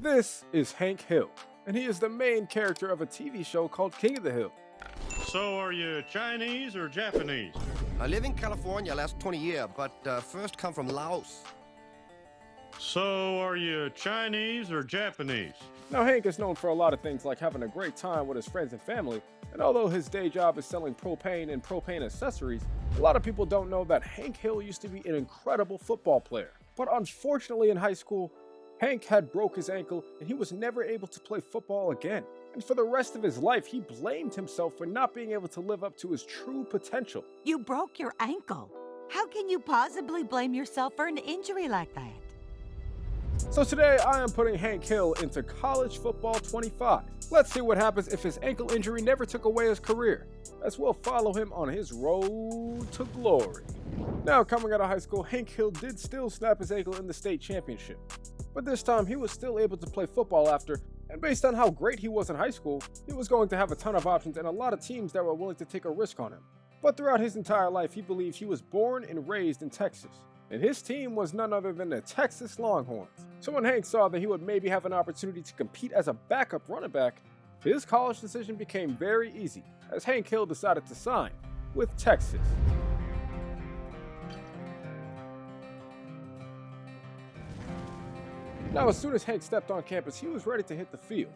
This is Hank Hill, and he is the main character of a TV show called King of the Hill. So are you Chinese or Japanese? I live in California last 20 years, but first come from Laos. So are you Chinese or Japanese? Now, Hank is known for a lot of things like having a great time with his friends and family, and although his day job is selling propane and propane accessories, a lot of people don't know that Hank Hill used to be an incredible football player. But unfortunately in high school, Hank had broke his ankle and he was never able to play football again. And for the rest of his life, he blamed himself for not being able to live up to his true potential. You broke your ankle. How can you possibly blame yourself for an injury like that? So today, I am putting Hank Hill into College Football 25. Let's see what happens if his ankle injury never took away his career, as we'll follow him on his road to glory. Now, coming out of high school, Hank Hill did still snap his ankle in the state championship. But this time, he was still able to play football after, and based on how great he was in high school, he was going to have a ton of options and a lot of teams that were willing to take a risk on him. But throughout his entire life, he believed he was born and raised in Texas, and his team was none other than the Texas Longhorns. So when Hank saw that he would maybe have an opportunity to compete as a backup running back, his college decision became very easy, as Hank Hill decided to sign with Texas. Now, as soon as Hank stepped on campus, he was ready to hit the field.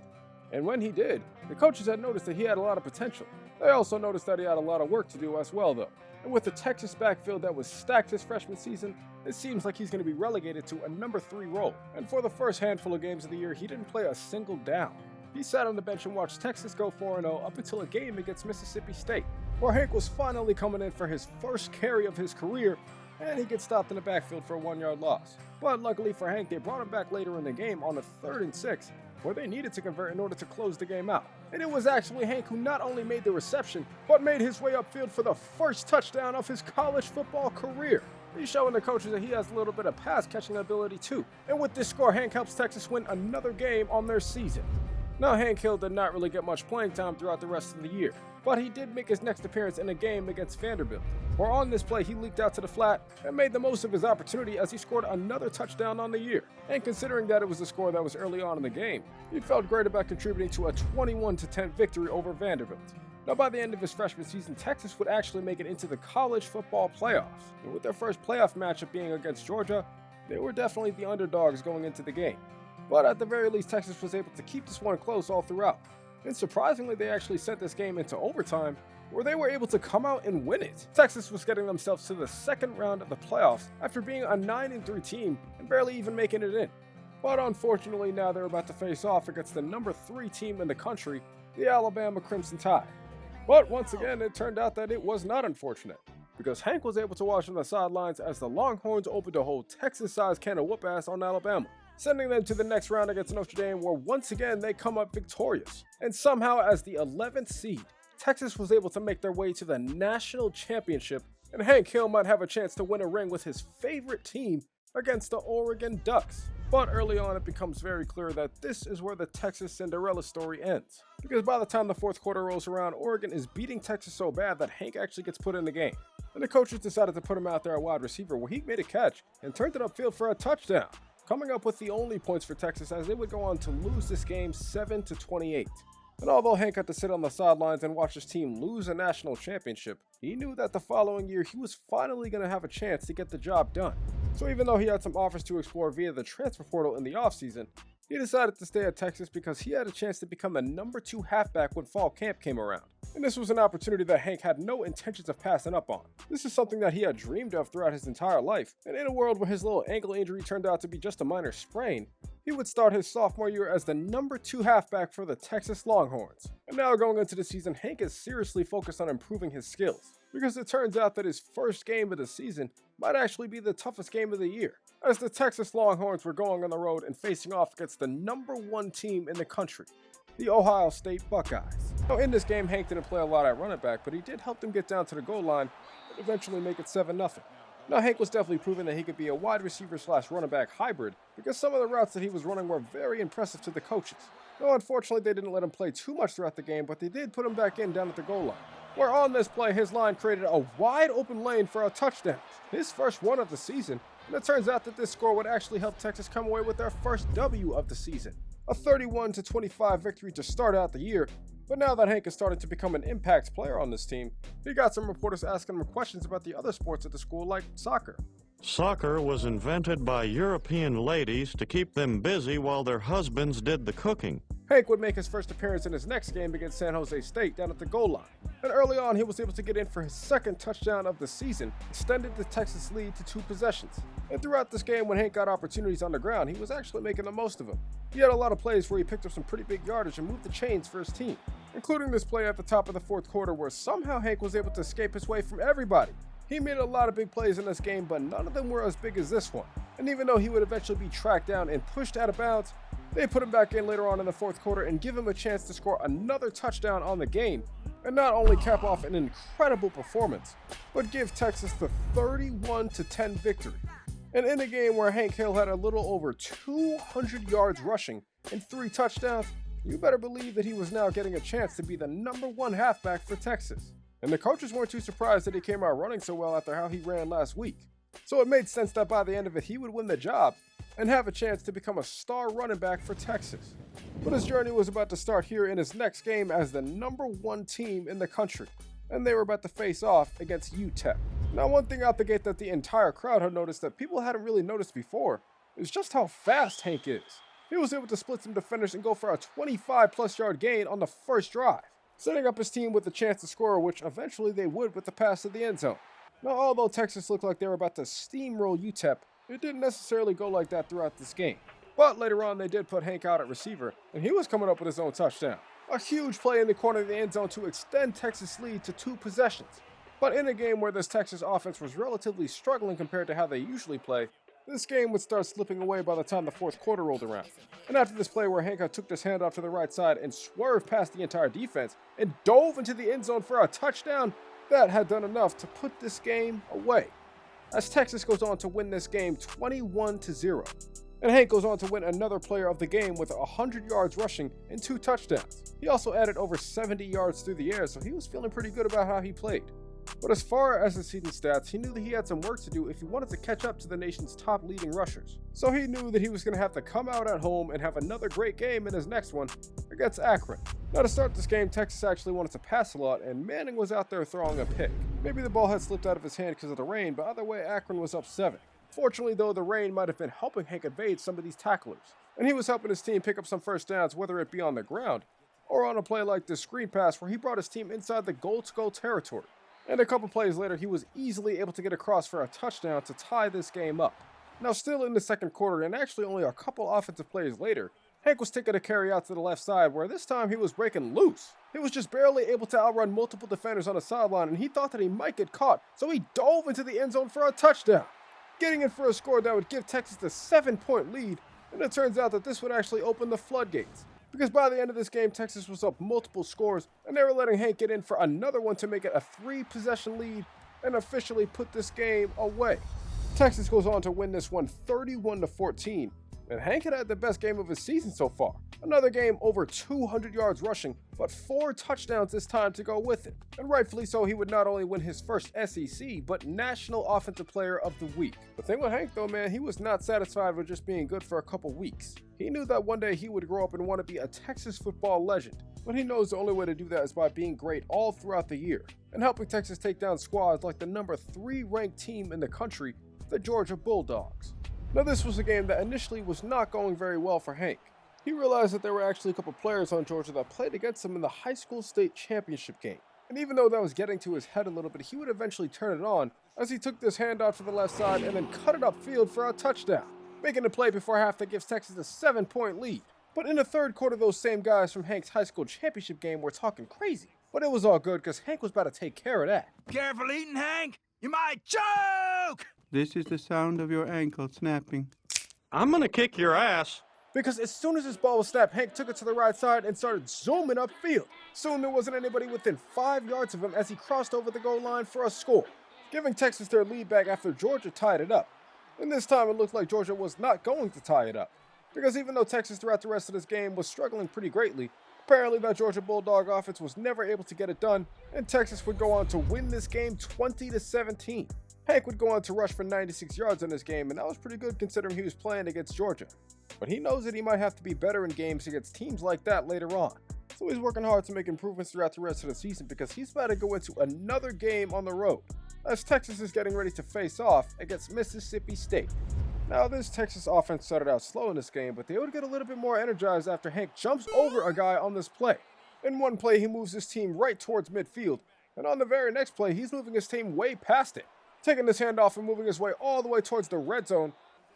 And when he did, the coaches had noticed that he had a lot of potential. They also noticed that he had a lot of work to do as well, though. And with the Texas backfield that was stacked his freshman season, it seems like he's going to be relegated to a number 3 role. And for the first handful of games of the year, he didn't play a single down. He sat on the bench and watched Texas go 4-0 up until a game against Mississippi State, where Hank was finally coming in for his first carry of his career, and he gets stopped in the backfield for a 1-yard loss. But luckily for Hank, they brought him back later in the game on a 3rd and 6, where they needed to convert in order to close the game out. And it was actually Hank who not only made the reception, but made his way upfield for the first touchdown of his college football career. He's showing the coaches that he has a little bit of pass-catching ability too. And with this score, Hank helps Texas win another game on their season. Now, Hank Hill did not really get much playing time throughout the rest of the year, but he did make his next appearance in a game against Vanderbilt, where on this play he leaked out to the flat and made the most of his opportunity as he scored another touchdown on the year. And considering that it was a score that was early on in the game, he felt great about contributing to a 21-10 victory over Vanderbilt. Now, by the end of his freshman season, Texas would actually make it into the college football playoffs, and with their first playoff matchup being against Georgia, they were definitely the underdogs going into the game. But at the very least, Texas was able to keep this one close all throughout. And surprisingly, they actually sent this game into overtime, where they were able to come out and win it. Texas was getting themselves to the second round of the playoffs after being a 9-3 team and barely even making it in. But unfortunately, now they're about to face off against the number 3 team in the country, the Alabama Crimson Tide. But once again, it turned out that it was not unfortunate, because Hank was able to watch on the sidelines as the Longhorns opened a whole Texas-sized can of whoop-ass on Alabama, sending them to the next round against Notre Dame, where once again they come up victorious. And somehow, as the 11th seed, Texas was able to make their way to the national championship, and Hank Hill might have a chance to win a ring with his favorite team against the Oregon Ducks. But early on, it becomes very clear that this is where the Texas Cinderella story ends, because by the time the 4th quarter rolls around, Oregon is beating Texas so bad that Hank actually gets put in the game. And the coaches decided to put him out there at wide receiver, where he made a catch and turned it upfield for a touchdown, coming up with the only points for Texas as they would go on to lose this game 7-28. And although Hank had to sit on the sidelines and watch his team lose a national championship, he knew that the following year he was finally going to have a chance to get the job done. So even though he had some offers to explore via the transfer portal in the offseason, he decided to stay at Texas because he had a chance to become the number 2 halfback when fall camp came around. And this was an opportunity that Hank had no intentions of passing up on. This is something that he had dreamed of throughout his entire life, and in a world where his little ankle injury turned out to be just a minor sprain, he would start his sophomore year as the number 2 halfback for the Texas Longhorns. And now going into the season, Hank is seriously focused on improving his skills, because it turns out that his first game of the season might actually be the toughest game of the year, as the Texas Longhorns were going on the road and facing off against the number 1 team in the country, the Ohio State Buckeyes. Now, in this game, Hank didn't play a lot at running back, but he did help them get down to the goal line and eventually make it 7-0. Now, Hank was definitely proving that he could be a wide receiver / running back hybrid, because some of the routes that he was running were very impressive to the coaches. Now, unfortunately, they didn't let him play too much throughout the game, but they did put him back in down at the goal line, where on this play, his line created a wide open lane for a touchdown, his first one of the season, and it turns out that this score would actually help Texas come away with their first W of the season. a 31-25 victory to start out the year. But now that Hank is starting to become an impact player on this team, he got some reporters asking him questions about the other sports at the school like soccer. Soccer was invented by European ladies to keep them busy while their husbands did the cooking. Hank would make his first appearance in his next game against San Jose State down at the goal line. And early on, he was able to get in for his second touchdown of the season, extended the Texas lead to 2 possessions. And throughout this game, when Hank got opportunities on the ground, he was actually making the most of them. He had a lot of plays where he picked up some pretty big yardage and moved the chains for his team, including this play at the top of the fourth quarter where somehow Hank was able to escape his way from everybody. He made a lot of big plays in this game, but none of them were as big as this one. And even though he would eventually be tracked down and pushed out of bounds, they put him back in later on in the fourth quarter and give him a chance to score another touchdown on the game, and not only cap off an incredible performance, but give Texas the 31-10 victory. And in a game where Hank Hill had a little over 200 yards rushing and 3 touchdowns, you better believe that he was now getting a chance to be the #1 halfback for Texas. And the coaches weren't too surprised that he came out running so well after how he ran last week. So it made sense that by the end of it he would win the job and have a chance to become a star running back for Texas. But his journey was about to start here in his next game as the #1 team in the country, and they were about to face off against UTEP. Now, one thing out the gate that the entire crowd had noticed that people hadn't really noticed before is just how fast Hank is. He was able to split some defenders and go for a 25-plus yard gain on the first drive, setting up his team with a chance to score, which eventually they would with the pass to the end zone. Now, although Texas looked like they were about to steamroll UTEP, it didn't necessarily go like that throughout this game. But later on, they did put Hank out at receiver, and he was coming up with his own touchdown. A huge play in the corner of the end zone to extend Texas' lead to 2 possessions. But in a game where this Texas offense was relatively struggling compared to how they usually play, this game would start slipping away by the time the fourth quarter rolled around. And after this play where Hank took this handoff to the right side and swerved past the entire defense and dove into the end zone for a touchdown, that had done enough to put this game away, as Texas goes on to win this game 21-0. And Hank goes on to win another player of the game with 100 yards rushing and 2 touchdowns. He also added over 70 yards through the air, so he was feeling pretty good about how he played. But as far as the season stats, he knew that he had some work to do if he wanted to catch up to the nation's top leading rushers. So he knew that he was going to have to come out at home and have another great game in his next one against Akron. Now, to start this game, Texas actually wanted to pass a lot, and Manning was out there throwing a pick. Maybe the ball had slipped out of his hand because of the rain, but either way, Akron was up 7. Fortunately, though, the rain might have been helping Hank evade some of these tacklers, and he was helping his team pick up some first downs, whether it be on the ground or on a play like this screen pass where he brought his team inside the goal-to-goal territory. And a couple plays later, he was easily able to get across for a touchdown to tie this game up. Now, still in the second quarter, and actually only a couple offensive plays later, Hank was taking a carry out to the left side, where this time he was breaking loose. He was just barely able to outrun multiple defenders on the sideline, and he thought that he might get caught, so he dove into the end zone for a touchdown, getting in for a score that would give Texas the 7-point lead, and it turns out that this would actually open the floodgates, because by the end of this game, Texas was up multiple scores, and they were letting Hank get in for another one to make it a 3-possession lead and officially put this game away. Texas goes on to win this one 31-14, and Hank had the best game of his season so far. Another game over 200 yards rushing, but 4 touchdowns this time to go with it. And rightfully so, he would not only win his first SEC, but National Offensive Player of the Week. The thing with Hank though, man, he was not satisfied with just being good for a couple weeks. He knew that one day he would grow up and want to be a Texas football legend, but he knows the only way to do that is by being great all throughout the year, and helping Texas take down squads like the number 3 ranked team in the country, the Georgia Bulldogs. Now, this was a game that initially was not going very well for Hank. He realized that there were actually a couple players on Georgia that played against him in the high school state championship game. And even though that was getting to his head a little bit, he would eventually turn it on as he took this handoff to the left side and then cut it upfield for a touchdown, making the play before half that gives Texas a 7-point lead. But in the third quarter, those same guys from Hank's high school championship game were talking crazy. But it was all good because Hank was about to take care of that. Careful eating, Hank! You might choke! This is the sound of your ankle snapping. I'm gonna kick your ass. Because as soon as his ball was snapped, Hank took it to the right side and started zooming upfield. Soon there wasn't anybody within 5 yards of him as he crossed over the goal line for a score, giving Texas their lead back after Georgia tied it up. And this time it looked like Georgia was not going to tie it up, because even though Texas throughout the rest of this game was struggling pretty greatly, apparently that Georgia Bulldog offense was never able to get it done, and Texas would go on to win this game 20-17. Hank would go on to rush for 96 yards in this game, and that was pretty good considering he was playing against Georgia. but he knows that he might have to be better in games against teams like that later on. So he's working hard to make improvements throughout the rest of the season because he's about to go into another game on the road, as Texas is getting ready to face off against Mississippi State. Now, this Texas offense started out slow in this game, but they would get a little bit more energized after Hank jumps over a guy on this play. In one play, he moves his team right towards midfield, and on the very next play, he's moving his team way past it, taking this handoff and moving his way all the way towards the red zone,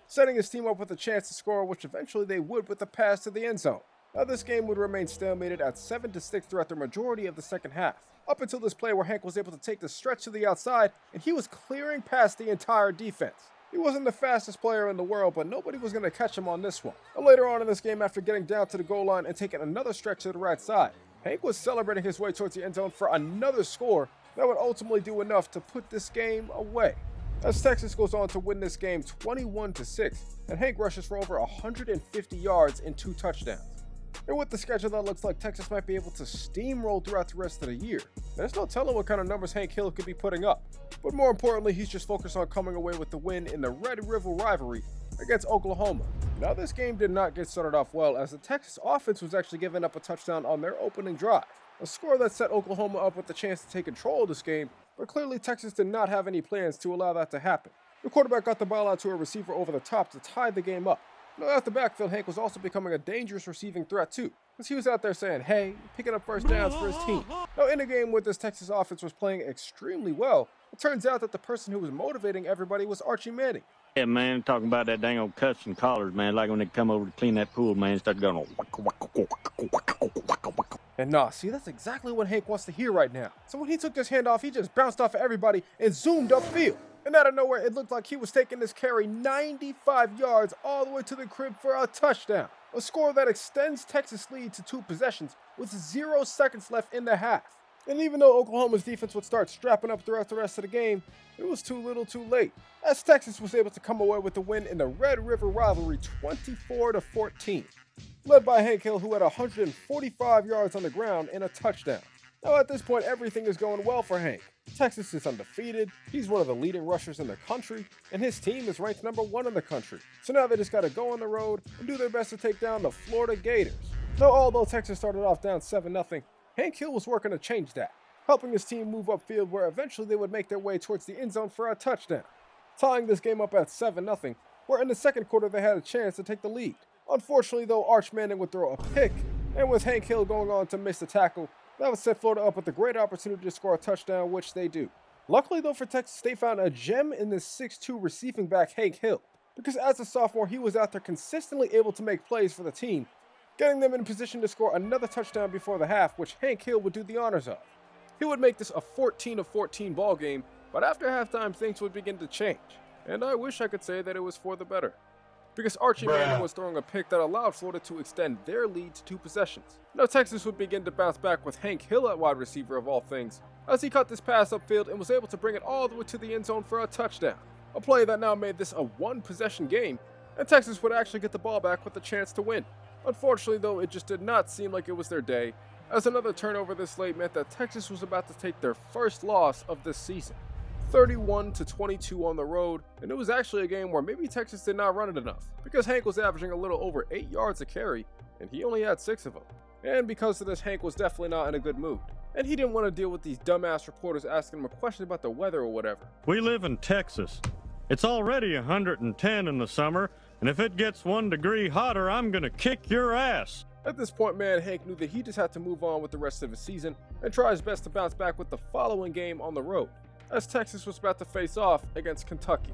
setting his team up with a chance to score, which eventually they would with the pass to the end zone. Now, this game would remain stalemated at 7-6 throughout the majority of the second half, up until this play where Hank was able to take the stretch to the outside, and he was clearing past the entire defense. He wasn't the fastest player in the world, but nobody was going to catch him on this one. But later on in this game, after getting down to the goal line and taking another stretch to the right side, Hank was celebrating his way towards the end zone for another score that would ultimately do enough to put this game away. As Texas goes on to win this game 21-6, and Hank rushes for over 150 yards and 2 touchdowns. And with the schedule that looks like Texas might be able to steamroll throughout the rest of the year, there's no telling what kind of numbers Hank Hill could be putting up. But more importantly, he's just focused on coming away with the win in the Red River Rivalry against Oklahoma. Now, this game did not get started off well, as the Texas offense was actually giving up a touchdown on their opening drive, a score that set Oklahoma up with the chance to take control of this game, but clearly Texas did not have any plans to allow that to happen. The quarterback got the ball out to a receiver over the top to tie the game up. Now, out the backfield, Hank was also becoming a dangerous receiving threat too, as he was out there saying, hey, picking up first downs for his team. Now, in a game where this Texas offense was playing extremely well, it turns out that the person who was motivating everybody was Archie Manning. Yeah, man, talking about that dang old cuts and collars, man, like when they come over to clean that pool, man, start going. And nah, see, that's exactly what Hank wants to hear right now. So when he took this handoff, he just bounced off of everybody and zoomed upfield. And out of nowhere, it looked like he was taking this carry 95 yards all the way to the crib for a touchdown. A score that extends Texas' lead to 2 possessions with 0 seconds left in the half. And even though Oklahoma's defense would start strapping up throughout the rest of the game, it was too little too late, as Texas was able to come away with the win in the Red River Rivalry 24-14. Led by Hank Hill, who had 145 yards on the ground and a touchdown. Now, at this point, everything is going well for Hank. Texas is undefeated, he's one of the leading rushers in the country, and his team is ranked number 1 in the country. So now they just got to go on the road and do their best to take down the Florida Gators. Now, although Texas started off down 7-0, Hank Hill was working to change that, helping his team move upfield where eventually they would make their way towards the end zone for a touchdown, tying this game up at 7-0, where in the second quarter they had a chance to take the lead. Unfortunately, though, Arch Manning would throw a pick, and with Hank Hill going on to miss the tackle, that would set Florida up with a great opportunity to score a touchdown, which they do. Luckily, though, for Texas, they found a gem in this 6'2 receiving back, Hank Hill, because as a sophomore, he was out there consistently able to make plays for the team, getting them in position to score another touchdown before the half, which Hank Hill would do the honors of. He would make this a 14-14 ball game, but after halftime, things would begin to change, and I wish I could say that it was for the better, because Archie Manning was throwing a pick that allowed Florida to extend their lead to 2 possessions. Now, Texas would begin to bounce back with Hank Hill at wide receiver of all things, as he caught this pass upfield and was able to bring it all the way to the end zone for a touchdown, a play that now made this a 1-possession game, and Texas would actually get the ball back with a chance to win. Unfortunately, though, it just did not seem like it was their day, as another turnover this late meant that Texas was about to take their first loss of this season. 31-22 on the road, and it was actually a game where maybe Texas did not run it enough, because Hank was averaging a little over 8 yards a carry, and he only had 6 of them. And because of this, Hank was definitely not in a good mood, and he didn't want to deal with these dumbass reporters asking him a question about the weather or whatever. We live in Texas. It's already 110 in the summer, and if it gets 1 degree hotter, I'm gonna kick your ass. At this point, man, Hank knew that he just had to move on with the rest of his season and try his best to bounce back with the following game on the road, as Texas was about to face off against Kentucky.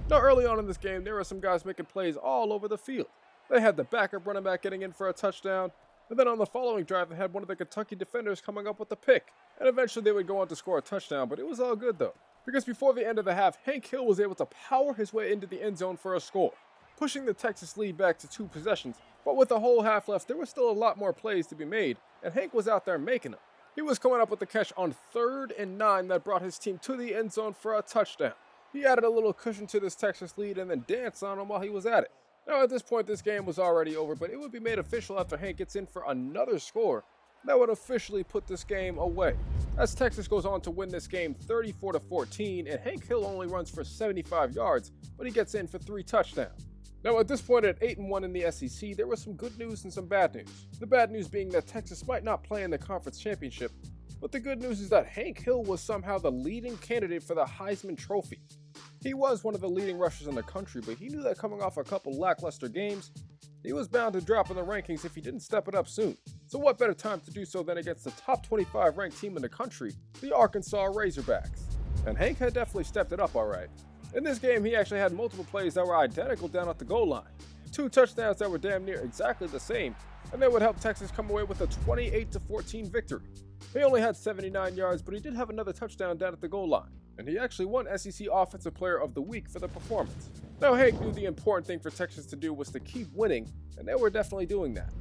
Now, early on in this game, there were some guys making plays all over the field. They had the backup running back getting in for a touchdown, and then on the following drive, they had one of the Kentucky defenders coming up with a pick, and eventually they would go on to score a touchdown, but it was all good though, because before the end of the half, Hank Hill was able to power his way into the end zone for a score, pushing the Texas lead back to 2 possessions, but with a whole half left, there was still a lot more plays to be made, and Hank was out there making them. He was coming up with the catch on 3rd and 9 that brought his team to the end zone for a touchdown. He added a little cushion to this Texas lead and then danced on him while he was at it. Now, at this point, this game was already over, but it would be made official after Hank gets in for another score that would officially put this game away, as Texas goes on to win this game 34-14, and Hank Hill only runs for 75 yards, but he gets in for 3 touchdowns. Now at this point at 8-1 in the SEC, there was some good news and some bad news. The bad news being that Texas might not play in the conference championship, but the good news is that Hank Hill was somehow the leading candidate for the Heisman Trophy. He was one of the leading rushers in the country, but he knew that coming off a couple lackluster games, he was bound to drop in the rankings if he didn't step it up soon. So what better time to do so than against the top 25 ranked team in the country, the Arkansas Razorbacks. And Hank had definitely stepped it up alright. In this game, he actually had multiple plays that were identical down at the goal line. 2 touchdowns that were damn near exactly the same, and they would help Texas come away with a 28-14 victory. He only had 79 yards, but he did have another touchdown down at the goal line, and he actually won SEC Offensive Player of the Week for the performance. Now Hank knew the important thing for Texas to do was to keep winning, and they were definitely doing that.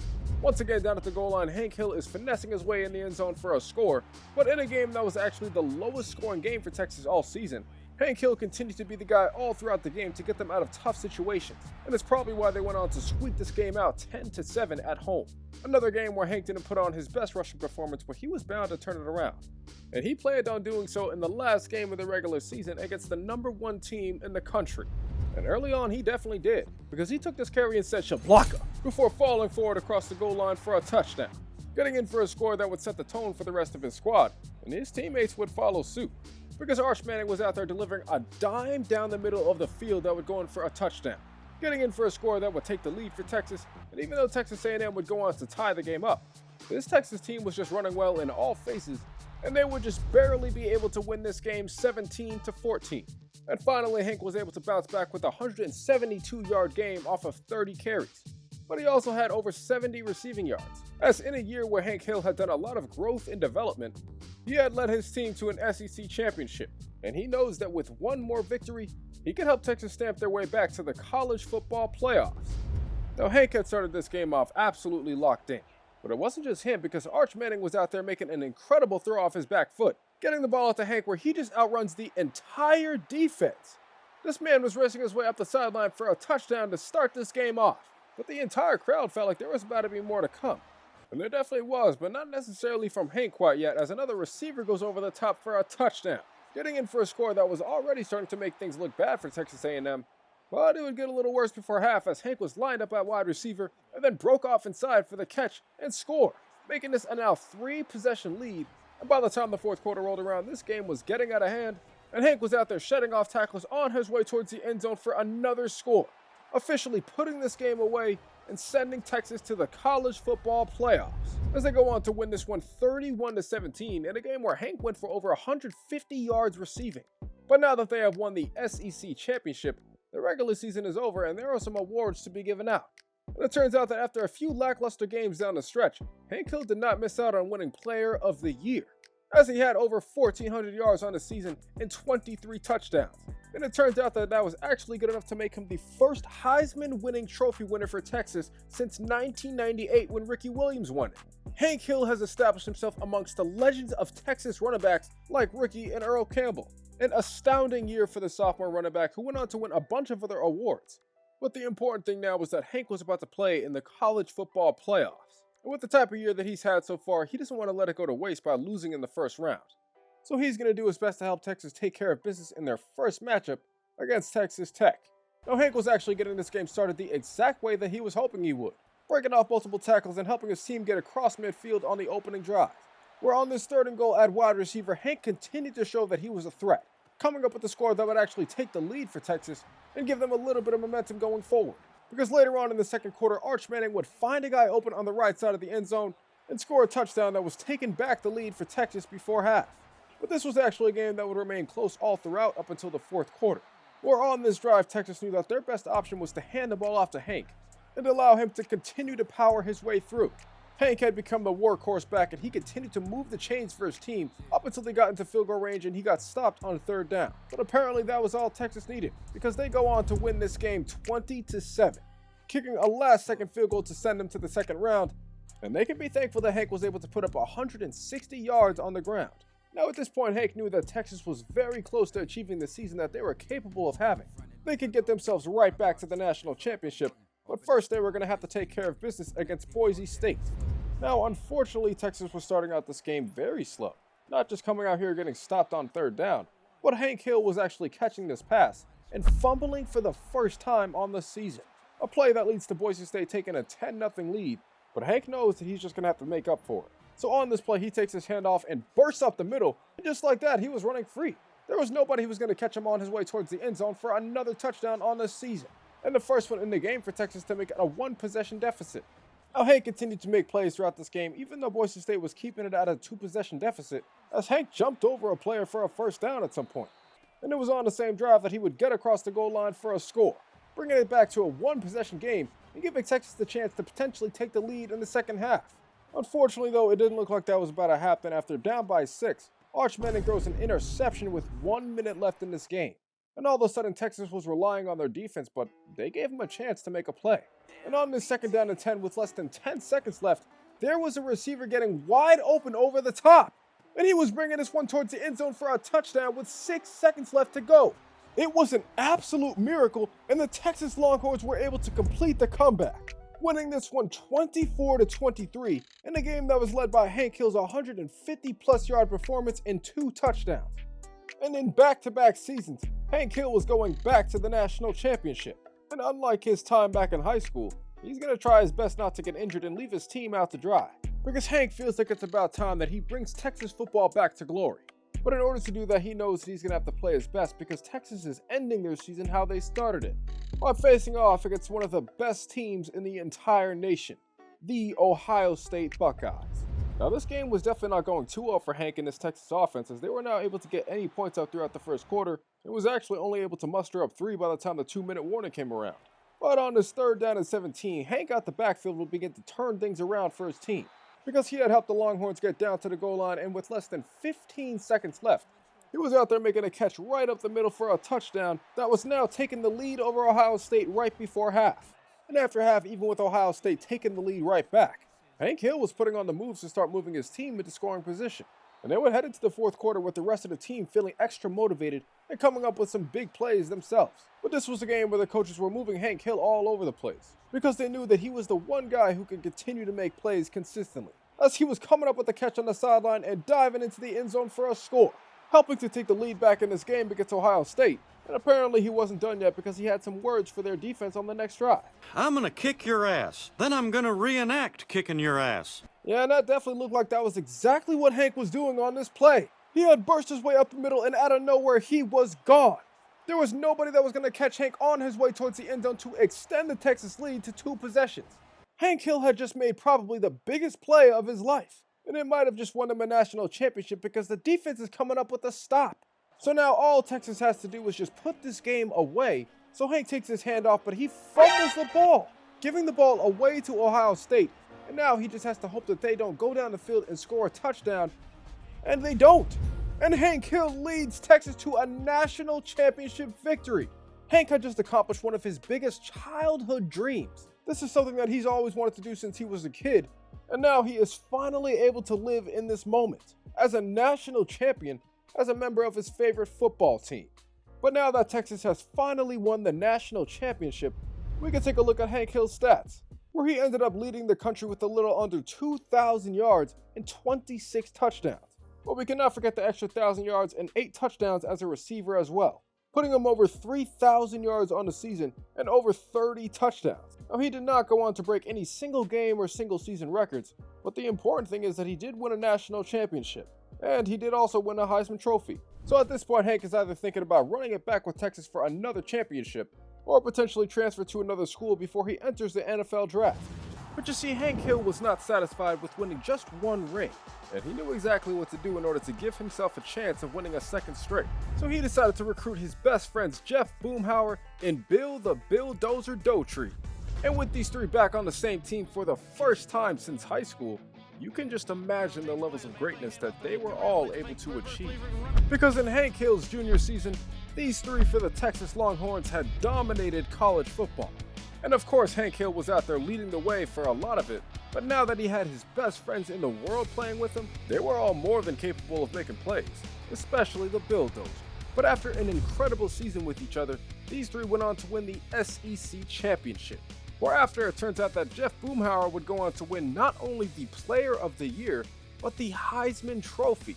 Once again down at the goal line, Hank Hill is finessing his way in the end zone for a score, but in a game that was actually the lowest scoring game for Texas all season, Hank Hill continued to be the guy all throughout the game to get them out of tough situations, and it's probably why they went on to squeak this game out 10-7 at home. Another game where Hank didn't put on his best rushing performance, but he was bound to turn it around. And he planned on doing so in the last game of the regular season against the #1 team in the country. And early on, he definitely did, because he took this carry and said "Shablaka" before falling forward across the goal line for a touchdown, getting in for a score that would set the tone for the rest of his squad, and his teammates would follow suit. Because Arch Manning was out there delivering a dime down the middle of the field that would go in for a touchdown, getting in for a score that would take the lead for Texas, and even though Texas A&M would go on to tie the game up, this Texas team was just running well in all phases, and they would just barely be able to win this game 17-14. And finally, Hank was able to bounce back with a 172-yard game off of 30 carries. But he also had over 70 receiving yards, as in a year where Hank Hill had done a lot of growth and development, he had led his team to an SEC championship, and he knows that with one more victory, he could help Texas stamp their way back to the college football playoffs. Now Hank had started this game off absolutely locked in, but it wasn't just him because Arch Manning was out there making an incredible throw off his back foot, getting the ball out to Hank where he just outruns the entire defense. This man was racing his way up the sideline for a touchdown to start this game off, but the entire crowd felt like there was about to be more to come. And there definitely was, but not necessarily from Hank quite yet, as another receiver goes over the top for a touchdown, getting in for a score that was already starting to make things look bad for Texas A&M. But it would get a little worse before half as Hank was lined up at wide receiver and then broke off inside for the catch and score, making this a now 3-possession lead. And by the time the fourth quarter rolled around, this game was getting out of hand, and Hank was out there shedding off tackles on his way towards the end zone for another score, officially putting this game away and sending Texas to the college football playoffs, as they go on to win this one 31-17 in a game where Hank went for over 150 yards receiving. But now that they have won the SEC Championship, the regular season is over and there are some awards to be given out. And it turns out that after a few lackluster games down the stretch, Hank Hill did not miss out on winning Player of the Year, as he had over 1,400 yards on the season and 23 touchdowns. And it turns out that was actually good enough to make him the first Heisman-winning trophy winner for Texas since 1998 when Ricky Williams won it. Hank Hill has established himself amongst the legends of Texas running backs like Ricky and Earl Campbell. An astounding year for the sophomore running back who went on to win a bunch of other awards. But the important thing now was that Hank was about to play in the college football playoffs. And with the type of year that he's had so far, he doesn't want to let it go to waste by losing in the first round. So he's going to do his best to help Texas take care of business in their first matchup against Texas Tech. Now Hank was actually getting this game started the exact way that he was hoping he would, breaking off multiple tackles and helping his team get across midfield on the opening drive. Where on this 3rd and goal at wide receiver, Hank continued to show that he was a threat, coming up with a score that would actually take the lead for Texas and give them a little bit of momentum going forward. Because later on in the second quarter, Arch Manning would find a guy open on the right side of the end zone and score a touchdown that was taking back the lead for Texas before half. But this was actually a game that would remain close all throughout up until the fourth quarter, where on this drive, Texas knew that their best option was to hand the ball off to Hank and allow him to continue to power his way through. Hank had become the workhorse back, and he continued to move the chains for his team up until they got into field goal range and he got stopped on 3rd down. But apparently that was all Texas needed, because they go on to win this game 20-7, kicking a last-second field goal to send them to the second round, and they can be thankful that Hank was able to put up 160 yards on the ground. Now at this point, Hank knew that Texas was very close to achieving the season that they were capable of having. They could get themselves right back to the national championship, but first they were going to have to take care of business against Boise State. Now unfortunately, Texas was starting out this game very slow, not just coming out here getting stopped on 3rd down, but Hank Hill was actually catching this pass and fumbling for the first time on the season. a play that leads to Boise State taking a 10-0 lead, but Hank knows that he's just going to have to make up for it. So on this play, he takes his handoff and bursts up the middle, and just like that, he was running free. There was nobody who was going to catch him on his way towards the end zone for another touchdown on the season, and the first one in the game for Texas to make it a one-possession deficit. Now, Hank continued to make plays throughout this game, even though Boise State was keeping it at a 2-possession deficit, as Hank jumped over a player for a first down at some point. And it was on the same drive that he would get across the goal line for a score, bringing it back to a one-possession game and giving Texas the chance to potentially take the lead in the second half. Unfortunately, though, it didn't look like that was about to happen after down by 6. Arch Manning throws an interception with 1 minute left in this game. And all of a sudden, Texas was relying on their defense, but they gave him a chance to make a play. And on this 2nd down and 10 with less than 10 seconds left, there was a receiver getting wide open over the top. And he was bringing this one towards the end zone for a touchdown with 6 seconds left to go. It was an absolute miracle, and the Texas Longhorns were able to complete the comeback, winning this one 24-23 in a game that was led by Hank Hill's 150-plus yard performance and 2 touchdowns. And in back-to-back seasons, Hank Hill was going back to the national championship. And unlike his time back in high school, he's going to try his best not to get injured and leave his team out to dry, because Hank feels like it's about time that he brings Texas football back to glory. But in order to do that, he knows that he's going to have to play his best, because Texas is ending their season how they started it, while facing off against one of the best teams in the entire nation, the Ohio State Buckeyes. Now, this game was definitely not going too well for Hank and his Texas offense, as they were not able to get any points out throughout the first quarter, and was actually only able to muster up 3 by the time the 2-minute warning came around. But on this 3rd down and 17, Hank got the backfield and would begin to turn things around for his team, because he had helped the Longhorns get down to the goal line, and with less than 15 seconds left, he was out there making a catch right up the middle for a touchdown that was now taking the lead over Ohio State right before half. And after half, even with Ohio State taking the lead right back, Hank Hill was putting on the moves to start moving his team into scoring position. And they would head into the 4th quarter with the rest of the team feeling extra motivated and coming up with some big plays themselves. But this was a game where the coaches were moving Hank Hill all over the place, because they knew that he was the one guy who could continue to make plays consistently, as he was coming up with a catch on the sideline and diving into the end zone for a score, helping to take the lead back in this game against Ohio State. And apparently he wasn't done yet, because he had some words for their defense on the next drive. I'm gonna kick your ass. Then I'm gonna reenact kicking your ass. Yeah, and that definitely looked like that was exactly what Hank was doing on this play. He had burst his way up the middle, and out of nowhere, he was gone. There was nobody that was going to catch Hank on his way towards the end zone to extend the Texas lead to 2 possessions. Hank Hill had just made probably the biggest play of his life, and it might have just won him a national championship, because the defense is coming up with a stop. So now all Texas has to do is just put this game away. So Hank takes his hand off, but he fumbles the ball, giving the ball away to Ohio State. And now he just has to hope that they don't go down the field and score a touchdown. And they don't. And Hank Hill leads Texas to a national championship victory. Hank had just accomplished one of his biggest childhood dreams. This is something that he's always wanted to do since he was a kid. And now he is finally able to live in this moment as a national champion, as a member of his favorite football team. But now that Texas has finally won the national championship, we can take a look at Hank Hill's stats, where he ended up leading the country with a little under 2,000 yards and 26 touchdowns. But we cannot forget the extra 1,000 yards and 8 touchdowns as a receiver as well, putting him over 3,000 yards on the season and over 30 touchdowns. Now, he did not go on to break any single game or single season records, but the important thing is that he did win a national championship, and he did also win a Heisman Trophy. So at this point, Hank is either thinking about running it back with Texas for another championship, or potentially transfer to another school before he enters the NFL draft. But you see, Hank Hill was not satisfied with winning just 1 ring, and he knew exactly what to do in order to give himself a chance of winning a 2nd straight. So he decided to recruit his best friends Jeff Boomhauer and Bill the Bulldozer Dotree. And with these 3 back on the same team for the first time since high school, you can just imagine the levels of greatness that they were all able to achieve. Because in Hank Hill's junior season, these 3 for the Texas Longhorns had dominated college football. And of course, Hank Hill was out there leading the way for a lot of it, but now that he had his best friends in the world playing with him, they were all more than capable of making plays, especially the Bulldozer. But after an incredible season with each other, these 3 went on to win the SEC Championship, whereafter it turns out that Jeff Boomhauer would go on to win not only the Player of the Year, but the Heisman Trophy.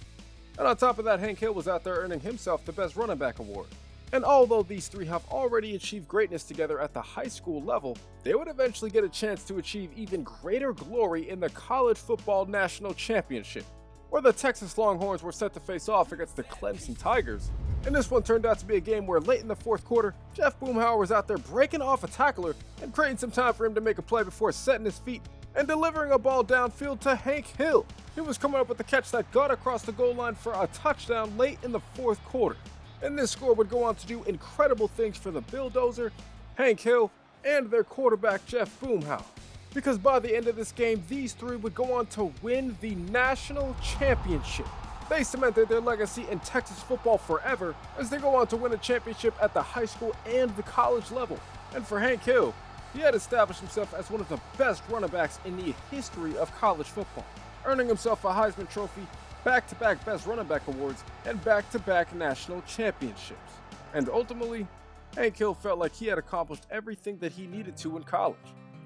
And on top of that, Hank Hill was out there earning himself the Best Running Back award. And although these three have already achieved greatness together at the high school level, they would eventually get a chance to achieve even greater glory in the College Football National Championship, where the Texas Longhorns were set to face off against the Clemson Tigers. And this one turned out to be a game where late in the fourth quarter, Jeff Boomhauer was out there breaking off a tackler and creating some time for him to make a play before setting his feet and delivering a ball downfield to Hank Hill. He was coming up with the catch that got across the goal line for a touchdown late in the fourth quarter. And this score would go on to do incredible things for the Bulldozer, Hank Hill, and their quarterback Jeff Boomhauer. Because by the end of this game, these three would go on to win the national championship. They cemented their legacy in Texas football forever as they go on to win a championship at the high school and the college level. And for Hank Hill, he had established himself as one of the best running backs in the history of college football, earning himself a Heisman Trophy, back-to-back Best Running Back awards, and back-to-back national championships. And ultimately, Hank Hill felt like he had accomplished everything that he needed to in college,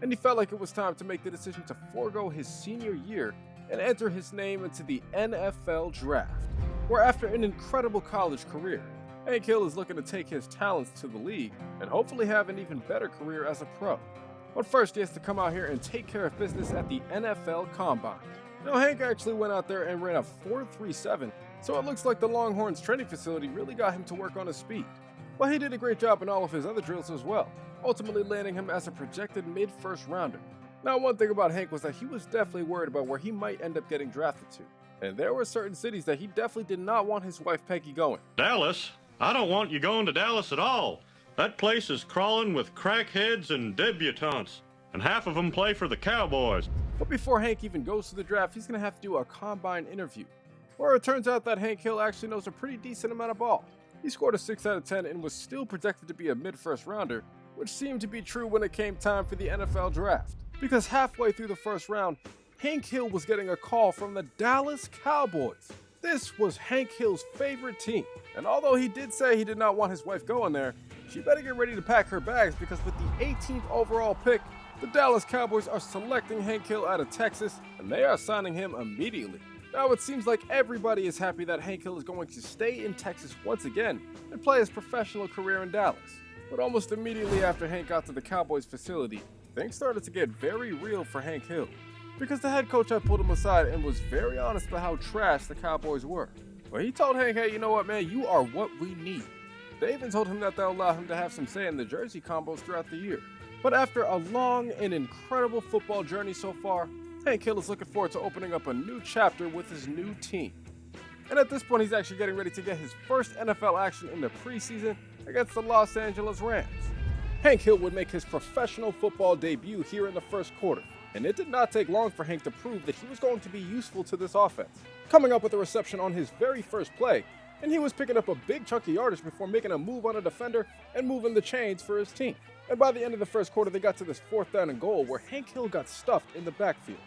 and he felt like it was time to make the decision to forego his senior year and enter his name into the NFL Draft, where after an incredible college career, Hank Hill is looking to take his talents to the league and hopefully have an even better career as a pro. But first, he has to come out here and take care of business at the NFL Combine. Now, Hank actually went out there and ran a 4.37, so it looks like the Longhorns training facility really got him to work on his speed. But he did a great job in all of his other drills as well, ultimately landing him as a projected mid-first rounder. Now, one thing about Hank was that he was definitely worried about where he might end up getting drafted to, and there were certain cities that he definitely did not want his wife Peggy going. Dallas? I don't want you going to Dallas at all. That place is crawling with crackheads and debutantes, and half of them play for the Cowboys. But before Hank even goes to the draft, he's going to have to do a combine interview, where it turns out that Hank Hill actually knows a pretty decent amount of ball. He scored a 6 out of 10 and was still projected to be a mid-first rounder, which seemed to be true when it came time for the NFL Draft. Because halfway through the first round, Hank Hill was getting a call from the Dallas Cowboys. This was Hank Hill's favorite team, and although he did say he did not want his wife going there, she better get ready to pack her bags because with the 18th overall pick, the Dallas Cowboys are selecting Hank Hill out of Texas, and they are signing him immediately. Now, it seems like everybody is happy that Hank Hill is going to stay in Texas once again and play his professional career in Dallas. But almost immediately after Hank got to the Cowboys facility, things started to get very real for Hank Hill, because the head coach had pulled him aside and was very honest about how trash the Cowboys were. But he told Hank, hey, you know what, man, you are what we need. They even told him that they'll allow him to have some say in the jersey combos throughout the year. But after a long and incredible football journey so far, Hank Hill is looking forward to opening up a new chapter with his new team. And at this point, he's actually getting ready to get his first NFL action in the preseason against the Los Angeles Rams. Hank Hill would make his professional football debut here in the first quarter, and it did not take long for Hank to prove that he was going to be useful to this offense, coming up with a reception on his very first play, and he was picking up a big chunk of yardage before making a move on a defender and moving the chains for his team. And by the end of the first quarter, they got to this 4th down and goal where Hank Hill got stuffed in the backfield.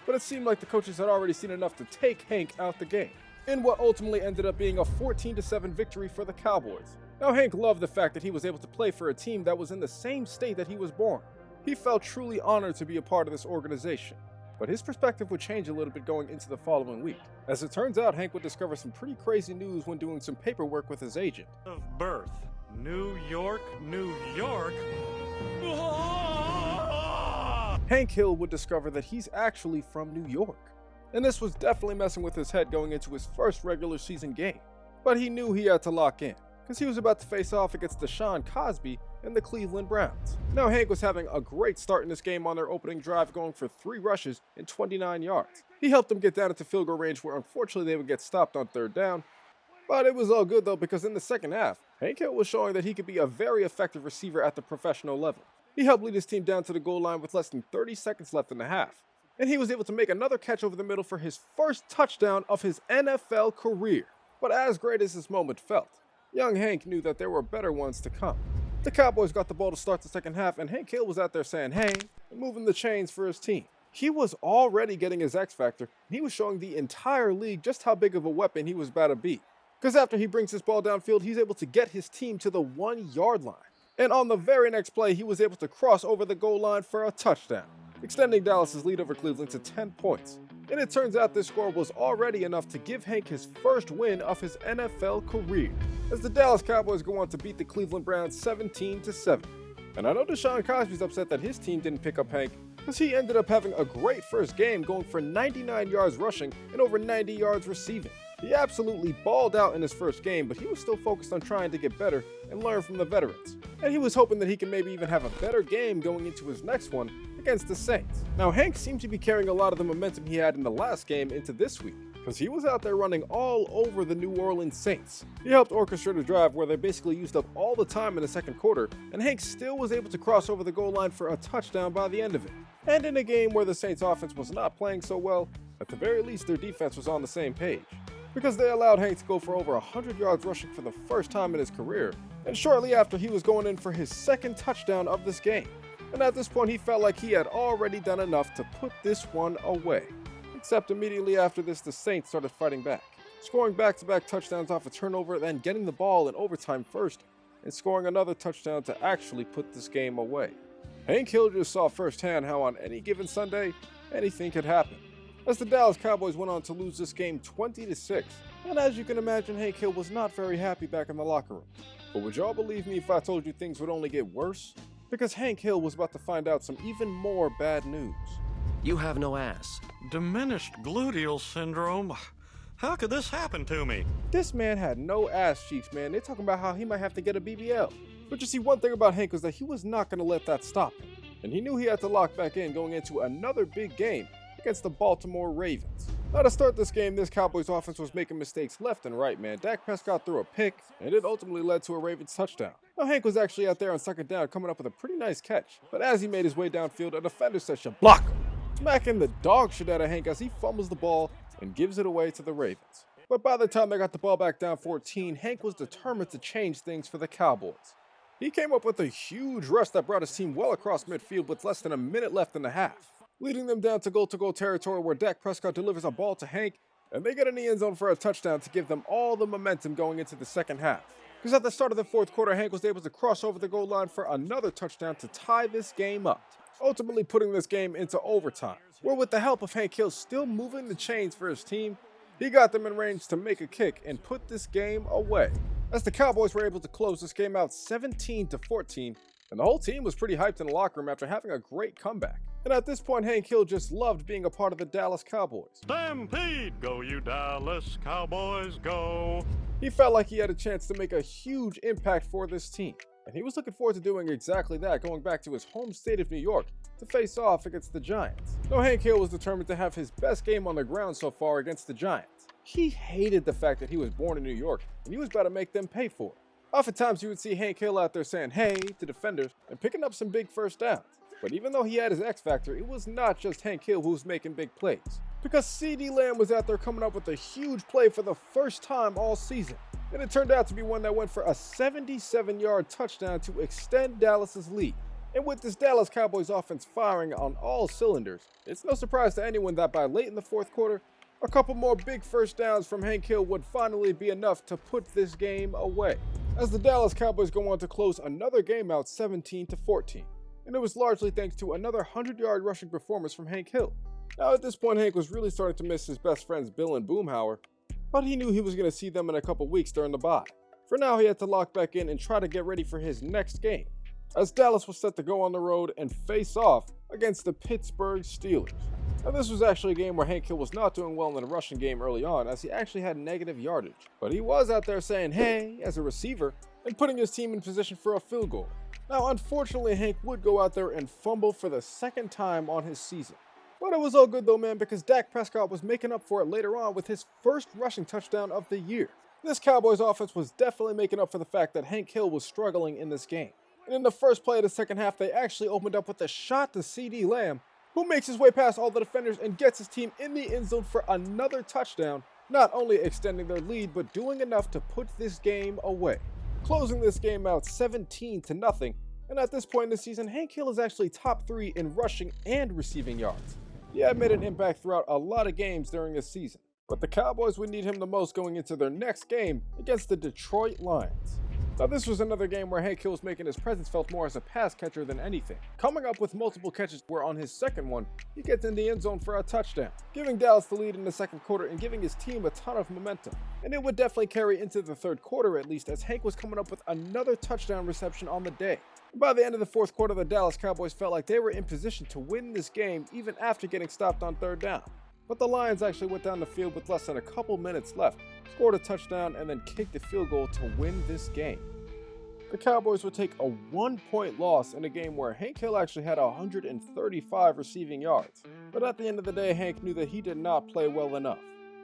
But it seemed like the coaches had already seen enough to take Hank out the game, in what ultimately ended up being a 14-7 victory for the Cowboys. Now, Hank loved the fact that he was able to play for a team that was in the same state that he was born. He felt truly honored to be a part of this organization. But his perspective would change a little bit going into the following week. As it turns out, Hank would discover some pretty crazy news when doing some paperwork with his agent. Of birth, New York, New York. Hank Hill would discover that he's actually from New York. And this was definitely messing with his head going into his first regular season game. But he knew he had to lock in, because he was about to face off against Deshaun Cosby and the Cleveland Browns. Now, Hank was having a great start in this game on their opening drive, going for 3 rushes and 29 yards. He helped them get down into field goal range where unfortunately they would get stopped on 3rd down. But it was all good though, because in the second half, Hank Hill was showing that he could be a very effective receiver at the professional level. He helped lead his team down to the goal line with less than 30 seconds left in the half, and he was able to make another catch over the middle for his first touchdown of his NFL career. But as great as this moment felt, young Hank knew that there were better ones to come. The Cowboys got the ball to start the second half, and Hank Hill was out there saying hey, and moving the chains for his team. He was already getting his X Factor, and he was showing the entire league just how big of a weapon he was about to be. Because after he brings this ball downfield, he's able to get his team to the 1-yard line. And on the very next play, he was able to cross over the goal line for a touchdown, extending Dallas's lead over Cleveland to 10 points. and it turns out this score was already enough to give Hank his first win of his NFL career, as the Dallas Cowboys go on to beat the Cleveland Browns 17-7. And I know Deshaun Cosby's upset that his team didn't pick up Hank, because he ended up having a great first game, going for 99 yards rushing and over 90 yards receiving. He absolutely balled out in his first game, but he was still focused on trying to get better and learn from the veterans. And he was hoping that he can maybe even have a better game going into his next one against the Saints. Now, Hank seemed to be carrying a lot of the momentum he had in the last game into this week, because he was out there running all over the New Orleans Saints. He helped orchestrate a drive where they basically used up all the time in the second quarter, and Hank still was able to cross over the goal line for a touchdown by the end of it. And in a game where the Saints offense was not playing so well, at the very least their defense was on the same page, because they allowed Hank to go for over 100 yards rushing for the first time in his career, and shortly after he was going in for his second touchdown of this game. And at this point he felt like he had already done enough to put this one away. Except immediately after this, the Saints started fighting back, scoring back-to-back touchdowns off a turnover, then getting the ball in overtime first, and scoring another touchdown to actually put this game away. Hank Hill just saw firsthand how on any given Sunday, anything could happen, as the Dallas Cowboys went on to lose this game 20-6, and as you can imagine, Hank Hill was not very happy back in the locker room. But would y'all believe me if I told you things would only get worse? Because Hank Hill was about to find out some even more bad news. You have no ass. Diminished gluteal syndrome? How could this happen to me? This man had no ass cheeks, man. They're talking about how he might have to get a BBL. But you see, one thing about Hank was that he was not going to let that stop him. And he knew he had to lock back in going into another big game against the Baltimore Ravens. Now, to start this game, this Cowboys offense was making mistakes left and right, man. Dak Prescott threw a pick, and it ultimately led to a Ravens touchdown. Now, Hank was actually out there on second down coming up with a pretty nice catch. But as he made his way downfield, a defender said, "Block him," smacking the dog shit out of Hank as he fumbles the ball and gives it away to the Ravens. But by the time they got the ball back down 14, Hank was determined to change things for the Cowboys. He came up with a huge rush that brought his team well across midfield with less than a minute left in the half, leading them down to goal-to-goal territory where Dak Prescott delivers a ball to Hank, and they get in the end zone for a touchdown to give them all the momentum going into the second half. Because at the start of the fourth quarter, Hank was able to cross over the goal line for another touchdown to tie this game up, ultimately putting this game into overtime, where with the help of Hank Hill still moving the chains for his team, he got them in range to make a kick and put this game away, as the Cowboys were able to close this game out 17-14, and the whole team was pretty hyped in the locker room after having a great comeback. And at this point, Hank Hill just loved being a part of the Dallas Cowboys. Stampede! Go you Dallas Cowboys, go! He felt like he had a chance to make a huge impact for this team, and he was looking forward to doing exactly that, going back to his home state of New York to face off against the Giants. Though Hank Hill was determined to have his best game on the ground so far against the Giants. He hated the fact that he was born in New York, and he was about to make them pay for it. Oftentimes you would see Hank Hill out there saying "hey" to defenders and picking up some big first downs. But even though he had his X factor, it was not just Hank Hill who was making big plays, because CeeDee Lamb was out there coming up with a huge play for the first time all season. And it turned out to be one that went for a 77-yard touchdown to extend Dallas's lead. And with this Dallas Cowboys offense firing on all cylinders, it's no surprise to anyone that by late in the fourth quarter, a couple more big first downs from Hank Hill would finally be enough to put this game away, as the Dallas Cowboys go on to close another game out 17-14. And it was largely thanks to another 100-yard rushing performance from Hank Hill. Now at this point, Hank was really starting to miss his best friends Bill and Boomhauer, but he knew he was going to see them in a couple weeks during the bye. For now, he had to lock back in and try to get ready for his next game, as Dallas was set to go on the road and face off against the Pittsburgh Steelers. Now this was actually a game where Hank Hill was not doing well in the rushing game early on, as he actually had negative yardage, but he was out there saying "hey" as a receiver and putting his team in position for a field goal. Now unfortunately, Hank would go out there and fumble for the second time on his season. But it was all good though, man, because Dak Prescott was making up for it later on with his first rushing touchdown of the year. This Cowboys offense was definitely making up for the fact that Hank Hill was struggling in this game. And in the first play of the second half, they actually opened up with a shot to CeeDee Lamb, who makes his way past all the defenders and gets his team in the end zone for another touchdown, not only extending their lead, but doing enough to put this game away, closing this game out 17-0. And at this point in the season, Hank Hill is actually top 3 in rushing and receiving yards. He had made an impact throughout a lot of games during this season, but the Cowboys would need him the most going into their next game against the Detroit Lions. Now this was another game where Hank Hill was making his presence felt more as a pass catcher than anything. Coming up with multiple catches where on his second one, he gets in the end zone for a touchdown, giving Dallas the lead in the second quarter and giving his team a ton of momentum. And it would definitely carry into the third quarter at least, as Hank was coming up with another touchdown reception on the day. And by the end of the fourth quarter, the Dallas Cowboys felt like they were in position to win this game even after getting stopped on third down. But the Lions actually went down the field with less than a couple minutes left, scored a touchdown, and then kicked a field goal to win this game. The Cowboys would take a 1-point loss in a game where Hank Hill actually had 135 receiving yards. But at the end of the day, Hank knew that he did not play well enough.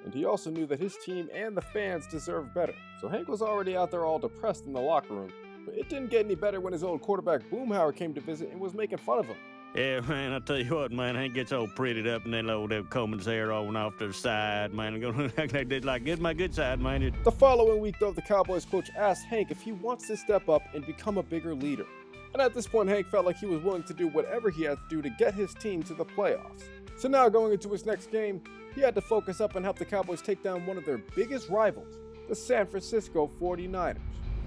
And he also knew that his team and the fans deserved better. So Hank was already out there all depressed in the locker room. But it didn't get any better when his old quarterback Boomhauer came to visit and was making fun of him. Yeah, man, I tell you what, man, Hank gets all prettied up and then old combing his hair all off to the side, man. Gonna act like this, like, get my good side, man. The following week, though, the Cowboys coach asked Hank if he wants to step up and become a bigger leader. And at this point, Hank felt like he was willing to do whatever he had to do to get his team to the playoffs. So now going into his next game, he had to focus up and help the Cowboys take down one of their biggest rivals, the San Francisco 49ers.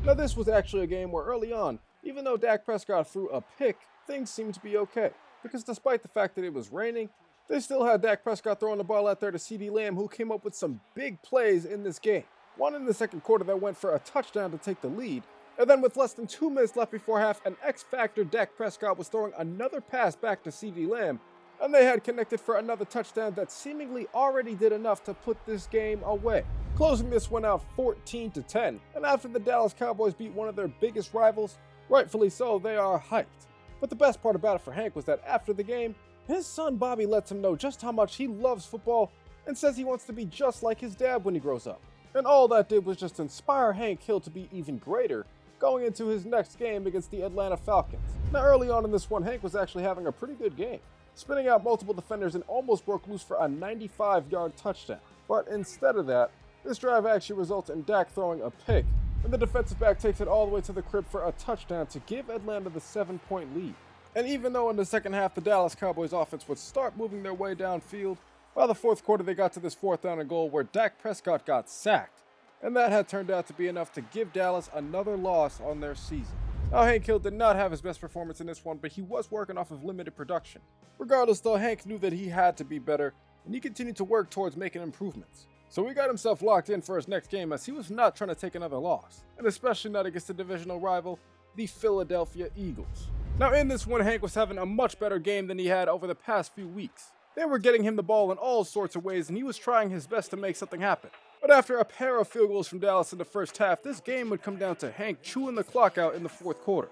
Now this was actually a game where early on, even though Dak Prescott threw a pick, things seemed to be okay. Because despite the fact that it was raining, they still had Dak Prescott throwing the ball out there to CeeDee Lamb, who came up with some big plays in this game. One in the second quarter that went for a touchdown to take the lead, and then with less than 2 minutes left before half, an X-Factor Dak Prescott was throwing another pass back to CeeDee Lamb, and they had connected for another touchdown that seemingly already did enough to put this game away, closing this one out 14-10. And after the Dallas Cowboys beat one of their biggest rivals, rightfully so, they are hyped. But the best part about it for Hank was that after the game, his son Bobby lets him know just how much he loves football and says he wants to be just like his dad when he grows up. And all that did was just inspire Hank Hill to be even greater going into his next game against the Atlanta Falcons. Now early on in this one, Hank was actually having a pretty good game, spinning out multiple defenders and almost broke loose for a 95-yard touchdown. But instead of that, this drive actually results in Dak throwing a pick, and the defensive back takes it all the way to the crib for a touchdown to give Atlanta the 7-point lead. And even though in the second half the Dallas Cowboys offense would start moving their way downfield, by the fourth quarter they got to this fourth down and goal where Dak Prescott got sacked, and that had turned out to be enough to give Dallas another loss on their season. Now Hank Hill did not have his best performance in this one, but he was working off of limited production. Regardless though, Hank knew that he had to be better, and he continued to work towards making improvements. So he got himself locked in for his next game, as he was not trying to take another loss, and especially not against the divisional rival, the Philadelphia Eagles. Now in this one, Hank was having a much better game than he had over the past few weeks. They were getting him the ball in all sorts of ways, and he was trying his best to make something happen. But after a pair of field goals from Dallas in the first half, this game would come down to Hank chewing the clock out in the fourth quarter.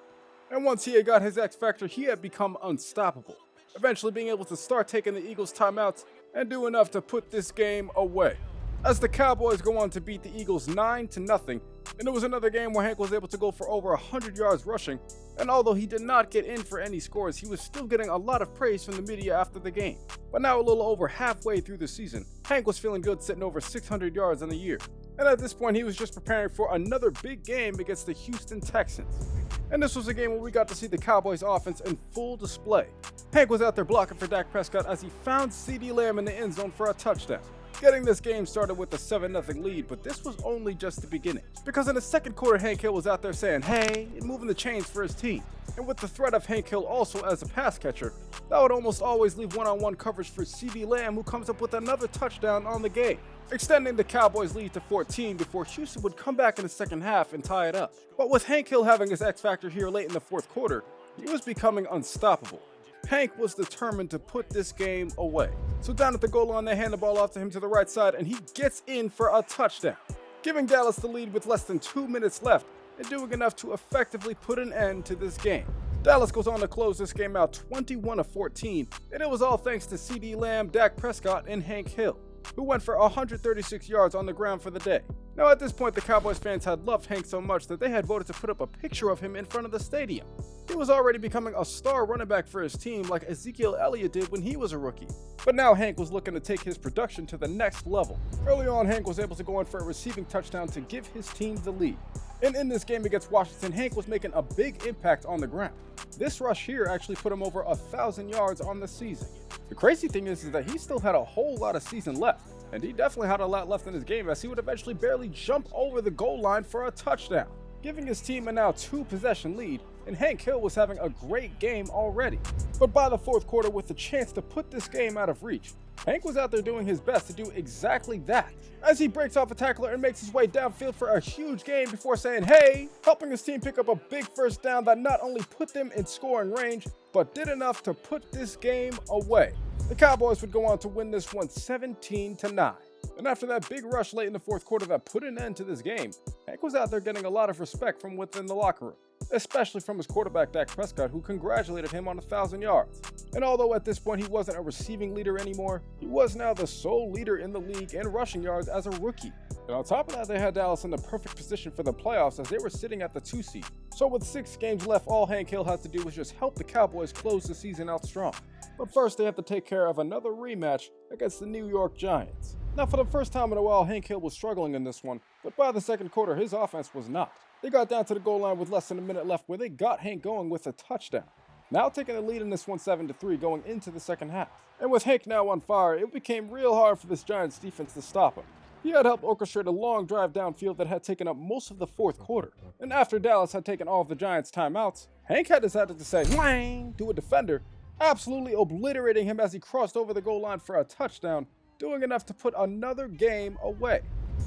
And once he had got his X Factor, he had become unstoppable, eventually being able to start taking the Eagles' timeouts and do enough to put this game away, as the Cowboys go on to beat the Eagles 9-0, and it was another game where Hank was able to go for over 100 yards rushing, and although he did not get in for any scores, he was still getting a lot of praise from the media after the game. But now a little over halfway through the season, Hank was feeling good, sitting over 600 yards on the year, and at this point he was just preparing for another big game against the Houston Texans. And this was a game where we got to see the Cowboys offense in full display. Hank was out there blocking for Dak Prescott as he found CeeDee Lamb in the end zone for a touchdown, getting this game started with a 7-0 lead. But this was only just the beginning, because in the second quarter Hank Hill was out there saying hey and moving the chains for his team. And with the threat of Hank Hill also as a pass catcher, that would almost always leave one-on-one coverage for CeeDee Lamb, who comes up with another touchdown on the game, extending the Cowboys' lead to 14 before Houston would come back in the second half and tie it up. But with Hank Hill having his X Factor here late in the fourth quarter, he was becoming unstoppable. Hank was determined to put this game away. So down at the goal line, they hand the ball off to him to the right side, and he gets in for a touchdown, giving Dallas the lead with less than 2 minutes left and doing enough to effectively put an end to this game. Dallas goes on to close this game out 21-14, and it was all thanks to CeeDee Lamb, Dak Prescott, and Hank Hill, who went for 136 yards on the ground for the day. Now at this point, the Cowboys fans had loved Hank so much that they had voted to put up a picture of him in front of the stadium. He was already becoming a star running back for his team like Ezekiel Elliott did when he was a rookie. But now Hank was looking to take his production to the next level. Early on, Hank was able to go in for a receiving touchdown to give his team the lead. And in this game against Washington, Hank was making a big impact on the ground. This rush here actually put him over 1,000 yards on the season. The crazy thing is that he still had a whole lot of season left, and he definitely had a lot left in his game, as he would eventually barely jump over the goal line for a touchdown. giving his team a now 2-possession lead, and Hank Hill was having a great game already. But by the fourth quarter, with the chance to put this game out of reach, Hank was out there doing his best to do exactly that, as he breaks off a tackler and makes his way downfield for a huge gain before saying hey, helping his team pick up a big first down that not only put them in scoring range, but did enough to put this game away. The Cowboys would go on to win this one 17-9. And after that big rush late in the fourth quarter that put an end to this game, Hank was out there getting a lot of respect from within the locker room, especially from his quarterback Dak Prescott, who congratulated him on 1,000 yards. And although at this point he wasn't a receiving leader anymore, he was now the sole leader in the league in rushing yards as a rookie. And on top of that, they had Dallas in the perfect position for the playoffs as they were sitting at the 2 seed. So with 6 games left, all Hank Hill had to do was just help the Cowboys close the season out strong. But first, they have to take care of another rematch against the New York Giants. Now, for the first time in a while, Hank Hill was struggling in this one, but by the second quarter, his offense was not. They got down to the goal line with less than a minute left where they got Hank going with a touchdown, now taking the lead in this one 7-3 going into the second half. And with Hank now on fire, it became real hard for this Giants defense to stop him. He had helped orchestrate a long drive downfield that had taken up most of the fourth quarter. And after Dallas had taken all of the Giants' timeouts, Hank had decided to say whang to a defender, absolutely obliterating him as he crossed over the goal line for a touchdown, doing enough to put another game away.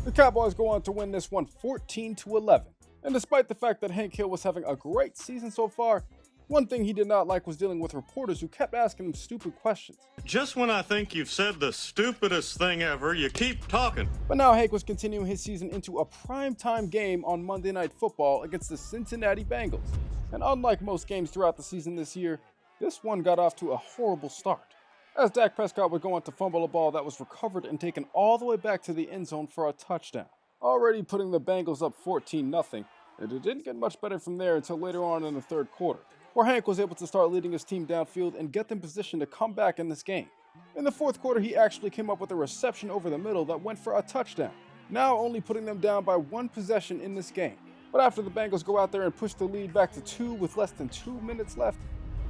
The Cowboys go on to win this one 14-11. And despite the fact that Hank Hill was having a great season so far, one thing he did not like was dealing with reporters who kept asking him stupid questions. Just when I think you've said the stupidest thing ever, you keep talking. But now Hank was continuing his season into a primetime game on Monday Night Football against the Cincinnati Bengals. And unlike most games throughout the season this year, this one got off to a horrible start, as Dak Prescott would go on to fumble a ball that was recovered and taken all the way back to the end zone for a touchdown, already putting the Bengals up 14-0, and it didn't get much better from there until later on in the third quarter, where Hank was able to start leading his team downfield and get them positioned to come back in this game. In the fourth quarter, he actually came up with a reception over the middle that went for a touchdown, now only putting them down by 1 possession in this game. But after the Bengals go out there and push the lead back to 2 with less than 2 minutes left,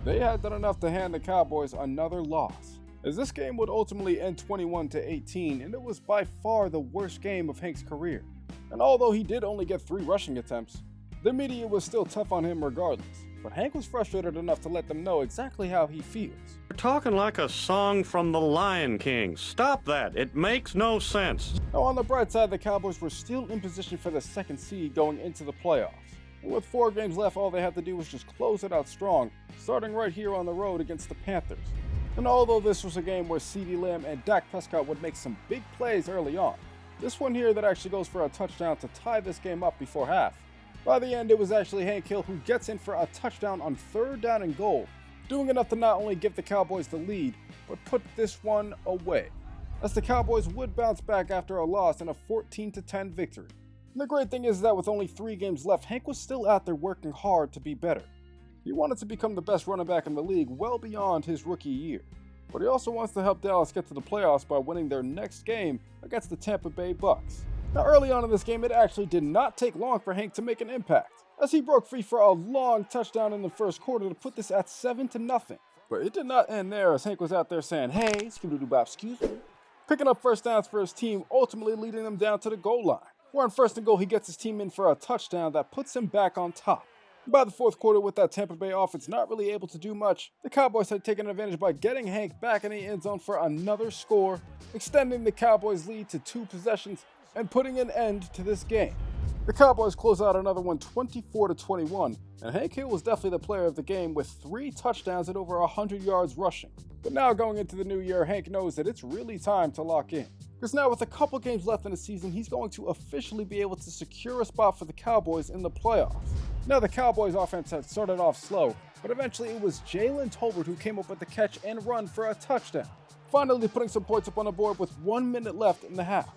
they had done enough to hand the Cowboys another loss, as this game would ultimately end 21-18, and it was by far the worst game of Hank's career. And although he did only get 3 rushing attempts, the media was still tough on him regardless. But Hank was frustrated enough to let them know exactly how he feels. You're talking like a song from The Lion King. Stop that. It makes no sense. Now, on the bright side, the Cowboys were still in position for the 2nd seed going into the playoffs. And with 4 games left, all they had to do was just close it out strong, starting right here on the road against the Panthers. And although this was a game where CeeDee Lamb and Dak Prescott would make some big plays early on, this one here that actually goes for a touchdown to tie this game up before half. By the end, it was actually Hank Hill who gets in for a touchdown on 3rd down and goal, doing enough to not only give the Cowboys the lead, but put this one away, as the Cowboys would bounce back after a loss in a 14-10 victory. And the great thing is that with only 3 games left, Hank was still out there working hard to be better. He wanted to become the best running back in the league well beyond his rookie year, but he also wants to help Dallas get to the playoffs by winning their next game against the Tampa Bay Bucks. Now, early on in this game, it actually did not take long for Hank to make an impact, as he broke free for a long touchdown in the first quarter to put this at 7-0. But it did not end there, as Hank was out there saying, hey, skidoo-doo-bop, excuse me, picking up first downs for his team, ultimately leading them down to the goal line, where on 1st and goal, he gets his team in for a touchdown that puts him back on top. By the fourth quarter, with that Tampa Bay offense not really able to do much, the Cowboys had taken advantage by getting Hank back in the end zone for another score, extending the Cowboys' lead to 2 possessions and putting an end to this game. The Cowboys close out another one 24-21, and Hank Hill was definitely the player of the game with 3 touchdowns and over 100 yards rushing. But now going into the new year, Hank knows that it's really time to lock in, because now with a couple games left in the season, he's going to officially be able to secure a spot for the Cowboys in the playoffs. Now, the Cowboys offense had started off slow, but eventually it was Jalen Tolbert who came up with the catch and run for a touchdown, finally putting some points up on the board with 1 minute left in the half.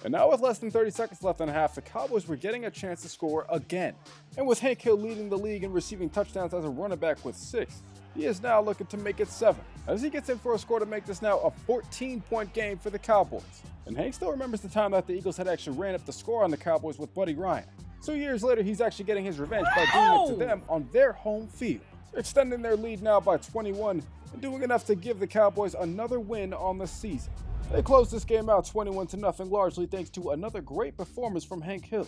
And now with less than 30 seconds left in the half, the Cowboys were getting a chance to score again. And with Hank Hill leading the league in receiving touchdowns as a running back with 6, he is now looking to make it 7, as he gets in for a score to make this now a 14-point game for the Cowboys. And Hank still remembers the time that the Eagles had actually ran up the score on the Cowboys with Buddy Ryan. So years later, he's actually getting his revenge by doing it to them on their home field, extending their lead now by 21 and doing enough to give the Cowboys another win on the season. They closed this game out 21-0, largely thanks to another great performance from Hank Hill.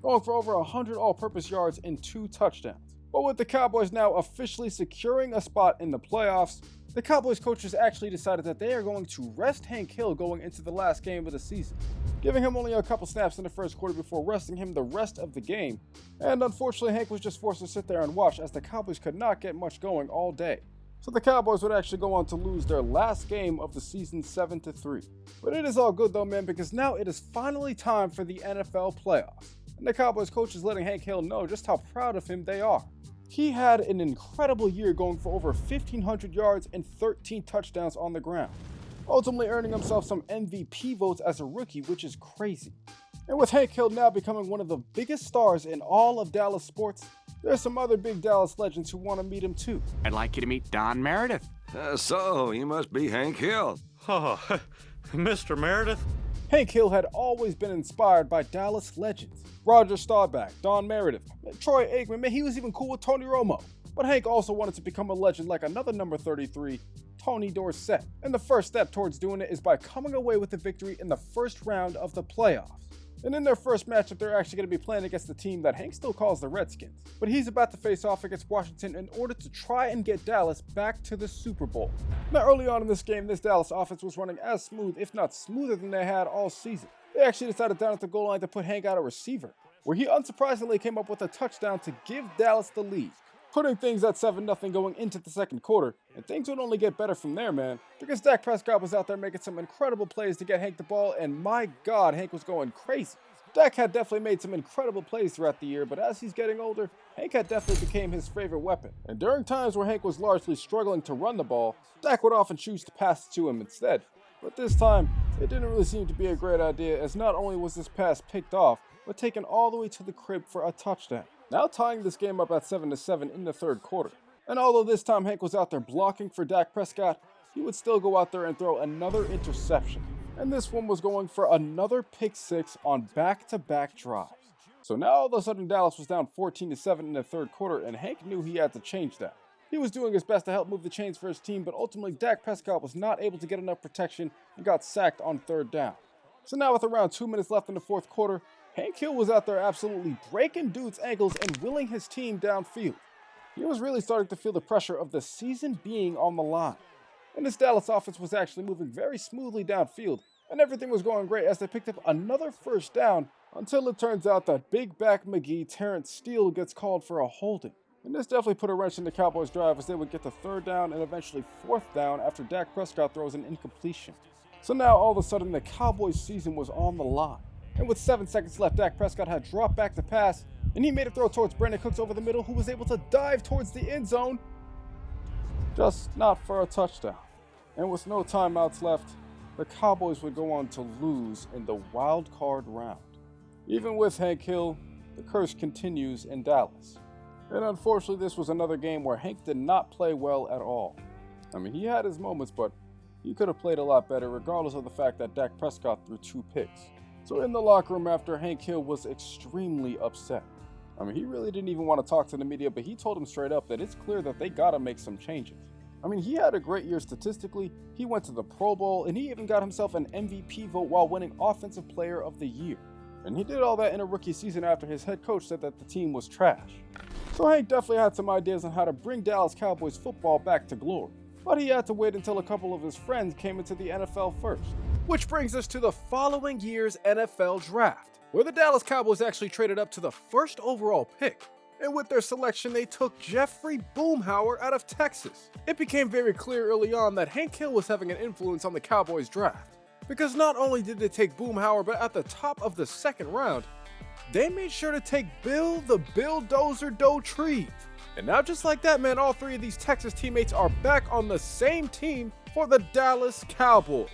going for over 100 all-purpose yards and 2 touchdowns. But with the Cowboys now officially securing a spot in the playoffs, the Cowboys coaches actually decided that they are going to rest Hank Hill going into the last game of the season, giving him only a couple snaps in the first quarter before resting him the rest of the game. And unfortunately, Hank was just forced to sit there and watch as the Cowboys could not get much going all day. So the Cowboys would actually go on to lose their last game of the season 7-3. But it is all good though, man, because now it is finally time for the NFL playoffs. And the Cowboys coach is letting Hank Hill know just how proud of him they are. He had an incredible year going for over 1,500 yards and 13 touchdowns on the ground, ultimately earning himself some MVP votes as a rookie, which is crazy. And with Hank Hill now becoming one of the biggest stars in all of Dallas sports, there's some other big Dallas legends who want to meet him too. I'd like you to meet Don Meredith. So, you must be Hank Hill. Oh, Mr. Meredith? Hank Hill had always been inspired by Dallas legends. Roger Staubach, Don Meredith, Troy Aikman, man, he was even cool with Tony Romo. But Hank also wanted to become a legend like another number 33, Tony Dorsett. And the first step towards doing it is by coming away with a victory in the first round of the playoffs. And in their first matchup, they're actually going to be playing against the team that Hank still calls the Redskins. But he's about to face off against Washington in order to try and get Dallas back to the Super Bowl. Now, early on in this game, this Dallas offense was running as smooth, if not smoother than they had all season. They actually decided down at the goal line to put Hank out a receiver, where he unsurprisingly came up with a touchdown to give Dallas the lead, putting things at 7-0 going into the second quarter, and things would only get better from there, man, because Dak Prescott was out there making some incredible plays to get Hank the ball, and my God, Hank was going crazy. Dak had definitely made some incredible plays throughout the year, but as he's getting older, Hank had definitely became his favorite weapon. And during times where Hank was largely struggling to run the ball, Dak would often choose to pass it to him instead. But this time, it didn't really seem to be a great idea, as not only was this pass picked off, but taken all the way to the crib for a touchdown, now tying this game up at 7-7 in the third quarter. And although this time Hank was out there blocking for Dak Prescott, he would still go out there and throw another interception. And this one was going for another pick six on back-to-back drives. So now all of a sudden Dallas was down 14-7 in the third quarter, and Hank knew he had to change that. He was doing his best to help move the chains for his team, but ultimately Dak Prescott was not able to get enough protection and got sacked on third down. So now with around 2 minutes left in the fourth quarter, Hank Hill was out there absolutely breaking dudes' ankles and willing his team downfield. He was really starting to feel the pressure of the season being on the line. And this Dallas offense was actually moving very smoothly downfield, and everything was going great as they picked up another first down until it turns out that Big Back McGee Terrence Steele gets called for a holding. And this definitely put a wrench in the Cowboys' drive as they would get the third down and eventually fourth down after Dak Prescott throws an incompletion. So now all of a sudden the Cowboys' season was on the line. And with 7 seconds left, Dak Prescott had dropped back to pass, and he made a throw towards Brandon Cooks over the middle, who was able to dive towards the end zone, just not for a touchdown. And with no timeouts left, the Cowboys would go on to lose in the Wildcard round. Even with Hank Hill, the curse continues in Dallas. And unfortunately, this was another game where Hank did not play well at all. I mean, he had his moments, but he could have played a lot better regardless of the fact that Dak Prescott threw 2 picks. So in the locker room after, Hank Hill was extremely upset. I mean, he really didn't even want to talk to the media, but he told him straight up that it's clear that they gotta make some changes. I mean, he had a great year statistically, he went to the Pro Bowl, and he even got himself an MVP vote while winning Offensive Player of the Year. And he did all that in a rookie season after his head coach said that the team was trash. So Hank definitely had some ideas on how to bring Dallas Cowboys football back to glory. But he had to wait until a couple of his friends came into the NFL first. Which brings us to the following year's NFL Draft, where the Dallas Cowboys actually traded up to the first overall pick. And with their selection, they took Jeffrey Boomhauer out of Texas. It became very clear early on that Hank Hill was having an influence on the Cowboys draft, because not only did they take Boomhauer, but at the top of the second round, they made sure to take Bill the Bulldozer Dotrieve. And now just like that, man, all 3 of these Texas teammates are back on the same team for the Dallas Cowboys.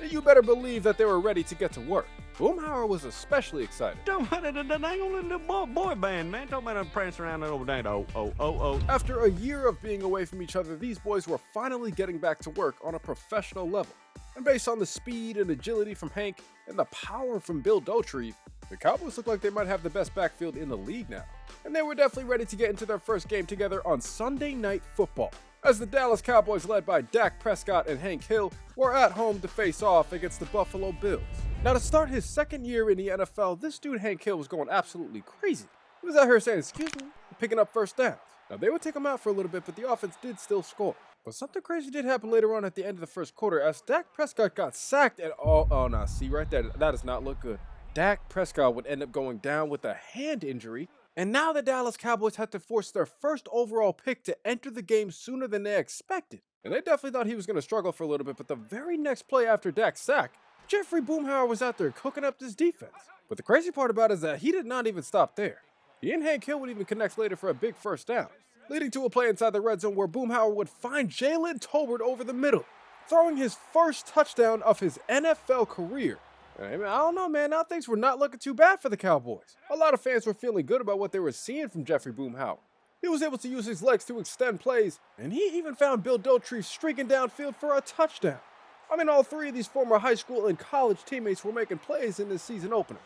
And you better believe that they were ready to get to work. Boomhauer was especially excited. Don't matter, the dang old little boy band, man. Don't matter prancing around that old dang oh. After a year of being away from each other, these boys were finally getting back to work on a professional level. And based on the speed and agility from Hank and the power from Bill Dotrieve, the Cowboys look like they might have the best backfield in the league now. And they were definitely ready to get into their first game together on Sunday Night Football. as the Dallas Cowboys, led by Dak Prescott and Hank Hill, were at home to face off against the Buffalo Bills. Now, to start his second year in the NFL, this dude Hank Hill was going absolutely crazy. He was out here saying, "Excuse me," picking up first downs. Now, they would take him out for a little bit, but the offense did still score. But something crazy did happen later on at the end of the first quarter as Dak Prescott got sacked and see right there, that does not look good. Dak Prescott would end up going down with a hand injury, and now the Dallas Cowboys had to force their first overall pick to enter the game sooner than they expected. And they definitely thought he was going to struggle for a little bit, but the very next play after Dak's sack, Jeffrey Boomhauer was out there cooking up this defense. But the crazy part about it is that he did not even stop there. He and Hank Hill would even connect later for a big first down, leading to a play inside the red zone where Boomhauer would find Jalen Tolbert over the middle, throwing his first touchdown of his NFL career. I don't know, man. Now things were not looking too bad for the Cowboys. A lot of fans were feeling good about what they were seeing from Jeffrey Boomhauer. He was able to use his legs to extend plays, and he even found Bill Dotrieve streaking downfield for a touchdown. All three of these former high school and college teammates were making plays in this season opener.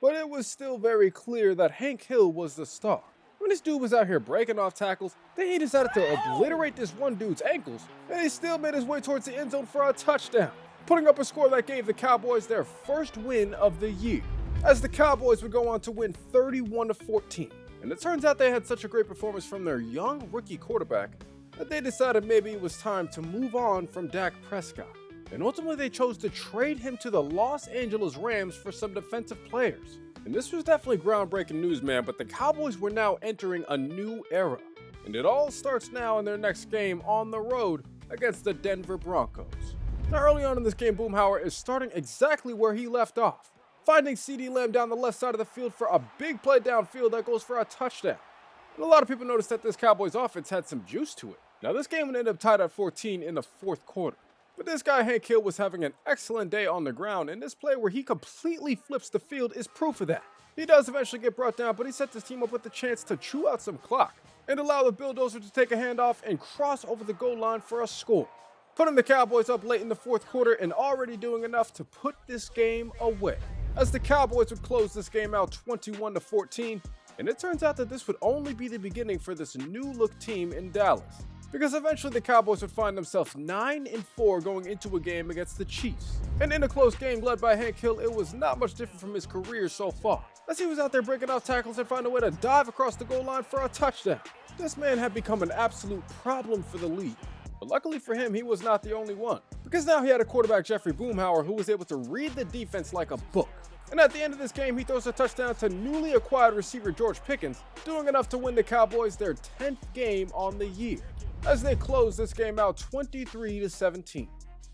But it was still very clear that Hank Hill was the star. When this dude was out here breaking off tackles, then he decided to obliterate this one dude's ankles, and he still made his way towards the end zone for a touchdown, putting up a score that gave the Cowboys their first win of the year, as the Cowboys would go on to win 31-14. And it turns out they had such a great performance from their young rookie quarterback that they decided maybe it was time to move on from Dak Prescott. And ultimately they chose to trade him to the Los Angeles Rams for some defensive players. And this was definitely groundbreaking news, man, but the Cowboys were now entering a new era. And it all starts now in their next game on the road against the Denver Broncos. Now, early on in this game, Boomhauer is starting exactly where he left off, finding CeeDee Lamb down the left side of the field for a big play downfield that goes for a touchdown. And a lot of people noticed that this Cowboys offense had some juice to it. Now, this game would end up tied at 14 in the fourth quarter. But this guy Hank Hill was having an excellent day on the ground, and this play where he completely flips the field is proof of that. He does eventually get brought down, but he sets his team up with the chance to chew out some clock and allow the Bulldozer to take a handoff and cross over the goal line for a score, putting the Cowboys up late in the fourth quarter and already doing enough to put this game away, as the Cowboys would close this game out 21-14, and it turns out that this would only be the beginning for this new-look team in Dallas, because eventually the Cowboys would find themselves 9-4 going into a game against the Chiefs. And in a close game led by Hank Hill, it was not much different from his career so far, as he was out there breaking off tackles and finding a way to dive across the goal line for a touchdown. This man had become an absolute problem for the league. But luckily for him, he was not the only one, because now he had a quarterback, Jeffrey Boomhauer, who was able to read the defense like a book. And at the end of this game, he throws a touchdown to newly acquired receiver George Pickens, doing enough to win the Cowboys their 10th game on the year, as they close this game out 23-17.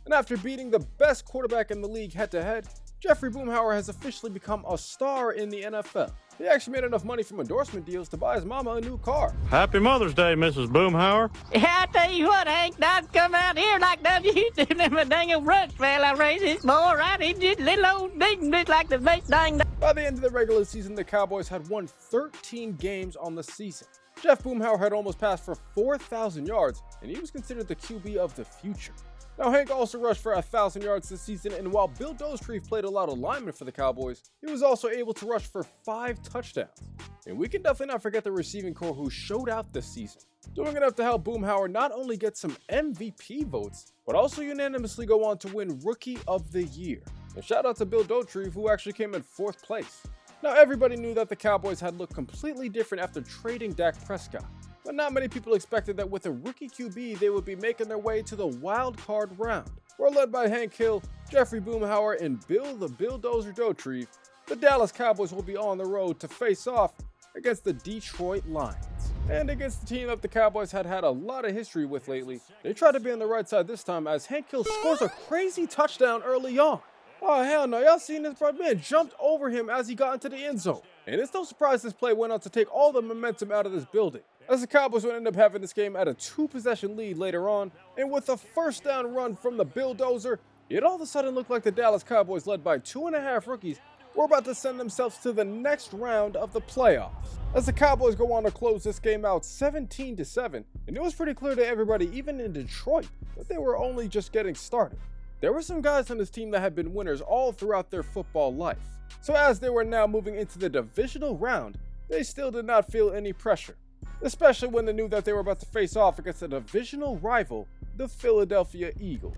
And after beating the best quarterback in the league head-to-head, Jeffrey Boomhauer has officially become a star in the NFL. He actually made enough money from endorsement deals to buy his mama a new car. Happy Mother's Day, Mrs. Boomhauer. I tell you what, Hank, I'd come out here like W to them a dang old Rush fella raise this boy right. He just little old digging just like the big dang. By the end of the regular season, the Cowboys had won 13 games on the season. Jeff Boomhauer had almost passed for 4,000 yards, and he was considered the QB of the future. Now, Hank also rushed for 1,000 yards this season, and while Bill Dotrieve played a lot of linemen for the Cowboys, he was also able to rush for 5 touchdowns. And we can definitely not forget the receiving corps who showed out this season, doing enough to help Boomhauer not only get some MVP votes, but also unanimously go on to win Rookie of the Year. And shout out to Bill Dotrieve, who actually came in 4th place. Now, everybody knew that the Cowboys had looked completely different after trading Dak Prescott, but not many people expected that with a rookie QB, they would be making their way to the Wildcard round, where led by Hank Hill, Jeffrey Boomhauer, and Bill the Bulldozer Dotrieve, the Dallas Cowboys will be on the road to face off against the Detroit Lions. And against the team that the Cowboys had a lot of history with lately, they tried to be on the right side this time as Hank Hill scores a crazy touchdown early on. Oh, hell no. Y'all seen this, bro? Man jumped over him as he got into the end zone. And it's no surprise this play went on to take all the momentum out of this building, as the Cowboys would end up having this game at a 2-possession lead later on. And with a first down run from the Bulldozer, it all of a sudden looked like the Dallas Cowboys, led by 2.5 rookies, were about to send themselves to the next round of the playoffs, as the Cowboys go on to close this game out 17-7. And it was pretty clear to everybody, even in Detroit, that they were only just getting started. There were some guys on this team that had been winners all throughout their football life. So as they were now moving into the divisional round, they still did not feel any pressure. especially when they knew that they were about to face off against a divisional rival, the Philadelphia Eagles.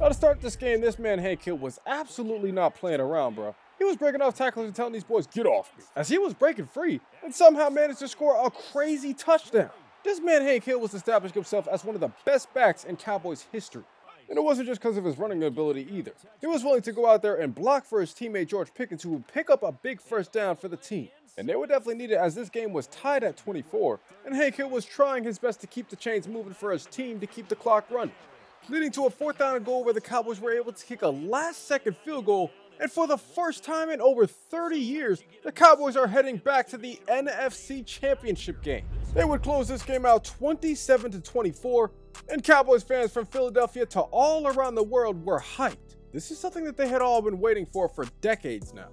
Now to start this game, this man Hank Hill was absolutely not playing around, bro. He was breaking off tackles and telling these boys, get off me, as he was breaking free and somehow managed to score a crazy touchdown. This man Hank Hill was establishing himself as one of the best backs in Cowboys history. And it wasn't just because of his running ability either. He was willing to go out there and block for his teammate George Pickens, who would pick up a big first down for the team. And they would definitely need it, as this game was tied at 24, and Hank Hill was trying his best to keep the chains moving for his team to keep the clock running, leading to a 4th down and goal where the Cowboys were able to kick a last-second field goal. And for the first time in over 30 years, the Cowboys are heading back to the NFC Championship game. They would close this game out 27-24, and Cowboys fans from Philadelphia to all around the world were hyped. This is something that they had all been waiting for decades now.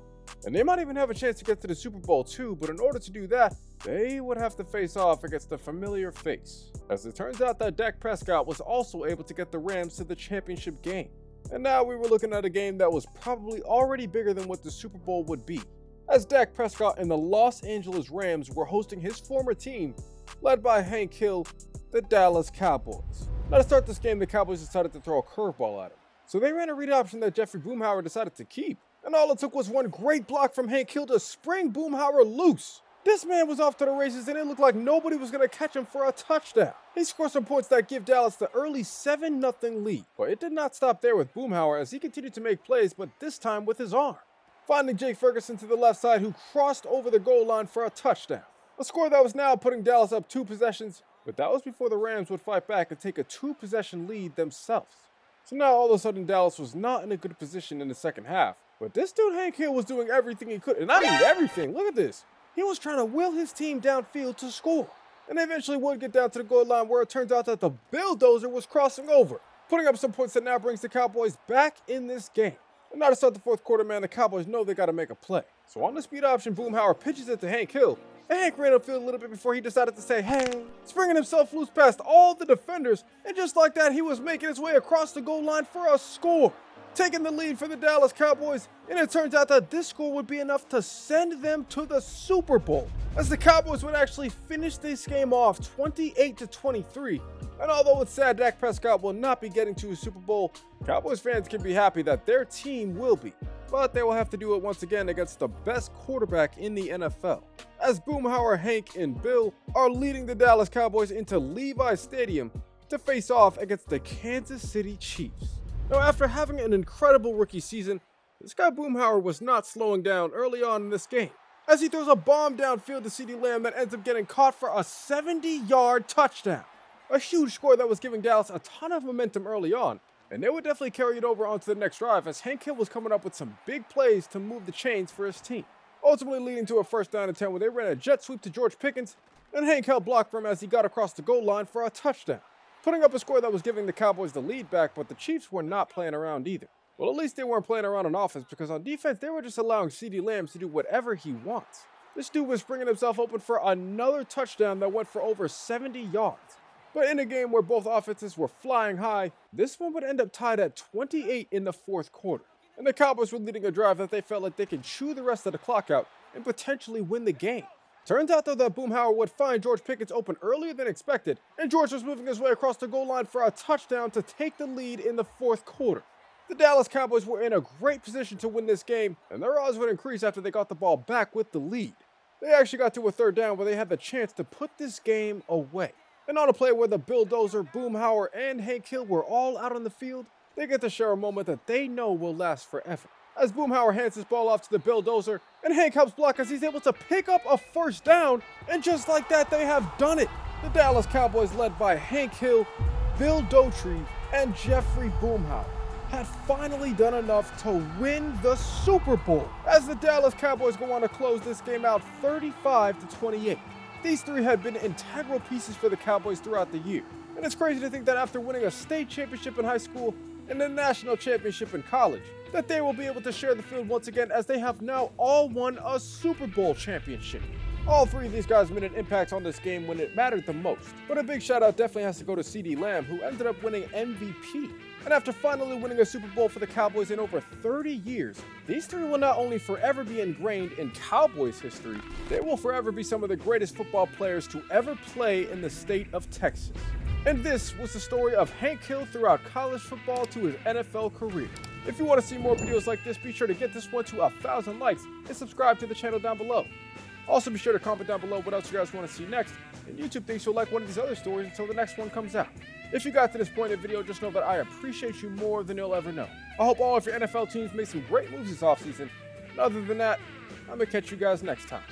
And they might even have a chance to get to the Super Bowl too, but in order to do that, they would have to face off against a familiar face. As it turns out that Dak Prescott was also able to get the Rams to the championship game. And now we were looking at a game that was probably already bigger than what the Super Bowl would be, as Dak Prescott and the Los Angeles Rams were hosting his former team, led by Hank Hill, the Dallas Cowboys. Now to start this game, the Cowboys decided to throw a curveball at him. So they ran a read option that Jeffrey Boomhauer decided to keep. And all it took was one great block from Hank Hill to spring Boomhauer loose. This man was off to the races, and it looked like nobody was going to catch him for a touchdown. He scored some points that give Dallas the early 7-0 lead. But it did not stop there with Boomhauer, as he continued to make plays, but this time with his arm, finding Jake Ferguson to the left side, who crossed over the goal line for a touchdown. A score that was now putting Dallas up 2 possessions, but that was before the Rams would fight back and take a 2-possession lead themselves. So now all of a sudden Dallas was not in a good position in the second half. But this dude Hank Hill was doing everything he could, and I mean everything. Look at this. He was trying to will his team downfield to score. And they eventually would get down to the goal line, where it turns out that the bulldozer was crossing over, putting up some points that now brings the Cowboys back in this game. And now to start the 4th quarter, man, the Cowboys know they got to make a play. So on the speed option, Boomhauer pitches it to Hank Hill, and Hank ran upfield a little bit before he decided to say, hey, springing himself loose past all the defenders, and just like that, he was making his way across the goal line for a score, taking the lead for the Dallas Cowboys. And it turns out that this score would be enough to send them to the Super Bowl, as the Cowboys would actually finish this game off 28-23. And although it's sad Dak Prescott will not be getting to a Super Bowl, Cowboys fans can be happy that their team will be. But they will have to do it once again against the best quarterback in the NFL, as Boomhauer, Hank, and Bill are leading the Dallas Cowboys into Levi Stadium to face off against the Kansas City Chiefs. Now, after having an incredible rookie season, this guy Boomhauer was not slowing down early on in this game, as he throws a bomb downfield to CeeDee Lamb that ends up getting caught for a 70-yard touchdown. A huge score that was giving Dallas a ton of momentum early on, and they would definitely carry it over onto the next drive, as Hank Hill was coming up with some big plays to move the chains for his team, ultimately leading to a 1st down and 10 where they ran a jet sweep to George Pickens, and Hank held block for him as he got across the goal line for a touchdown, putting up a score that was giving the Cowboys the lead back. But the Chiefs were not playing around either. Well, at least they weren't playing around on offense, because on defense, they were just allowing CeeDee Lamb to do whatever he wants. This dude was bringing himself open for another touchdown that went for over 70 yards. But in a game where both offenses were flying high, this one would end up tied at 28 in the 4th quarter. And the Cowboys were leading a drive that they felt like they could chew the rest of the clock out and potentially win the game. Turns out though that Boomhauer would find George Pickens open earlier than expected, and George was moving his way across the goal line for a touchdown to take the lead in the 4th quarter. The Dallas Cowboys were in a great position to win this game, and their odds would increase after they got the ball back with the lead. They actually got to a 3rd down where they had the chance to put this game away. And on a play where the bulldozer, Boomhauer, and Hank Hill were all out on the field, they get to share a moment that they know will last forever, as Boomhauer hands his ball off to the bulldozer, and Hank helps block as he's able to pick up a 1st down, and just like that, they have done it. The Dallas Cowboys, led by Hank Hill, Bill Dauterive, and Jeffrey Boomhauer, had finally done enough to win the Super Bowl, as the Dallas Cowboys go on to close this game out 35-28. These 3 had been integral pieces for the Cowboys throughout the year, and it's crazy to think that after winning a state championship in high school and a national championship in college, that they will be able to share the field once again, as they have now all won a Super Bowl championship. All 3 of these guys made an impact on this game when it mattered the most, but a big shout out definitely has to go to CeeDee Lamb, who ended up winning MVP. And after finally winning a Super Bowl for the Cowboys in over 30 years, these three will not only forever be ingrained in Cowboys history, they will forever be some of the greatest football players to ever play in the state of Texas. And this was the story of Hank Hill throughout college football to his NFL career. If you want to see more videos like this, be sure to get this one to 1,000 likes and subscribe to the channel down below. Also, be sure to comment down below what else you guys want to see next, and YouTube thinks you'll like one of these other stories until the next one comes out. If you got to this point in the video, just know that I appreciate you more than you'll ever know. I hope all of your NFL teams make some great moves this offseason. And other than that, I'm going to catch you guys next time.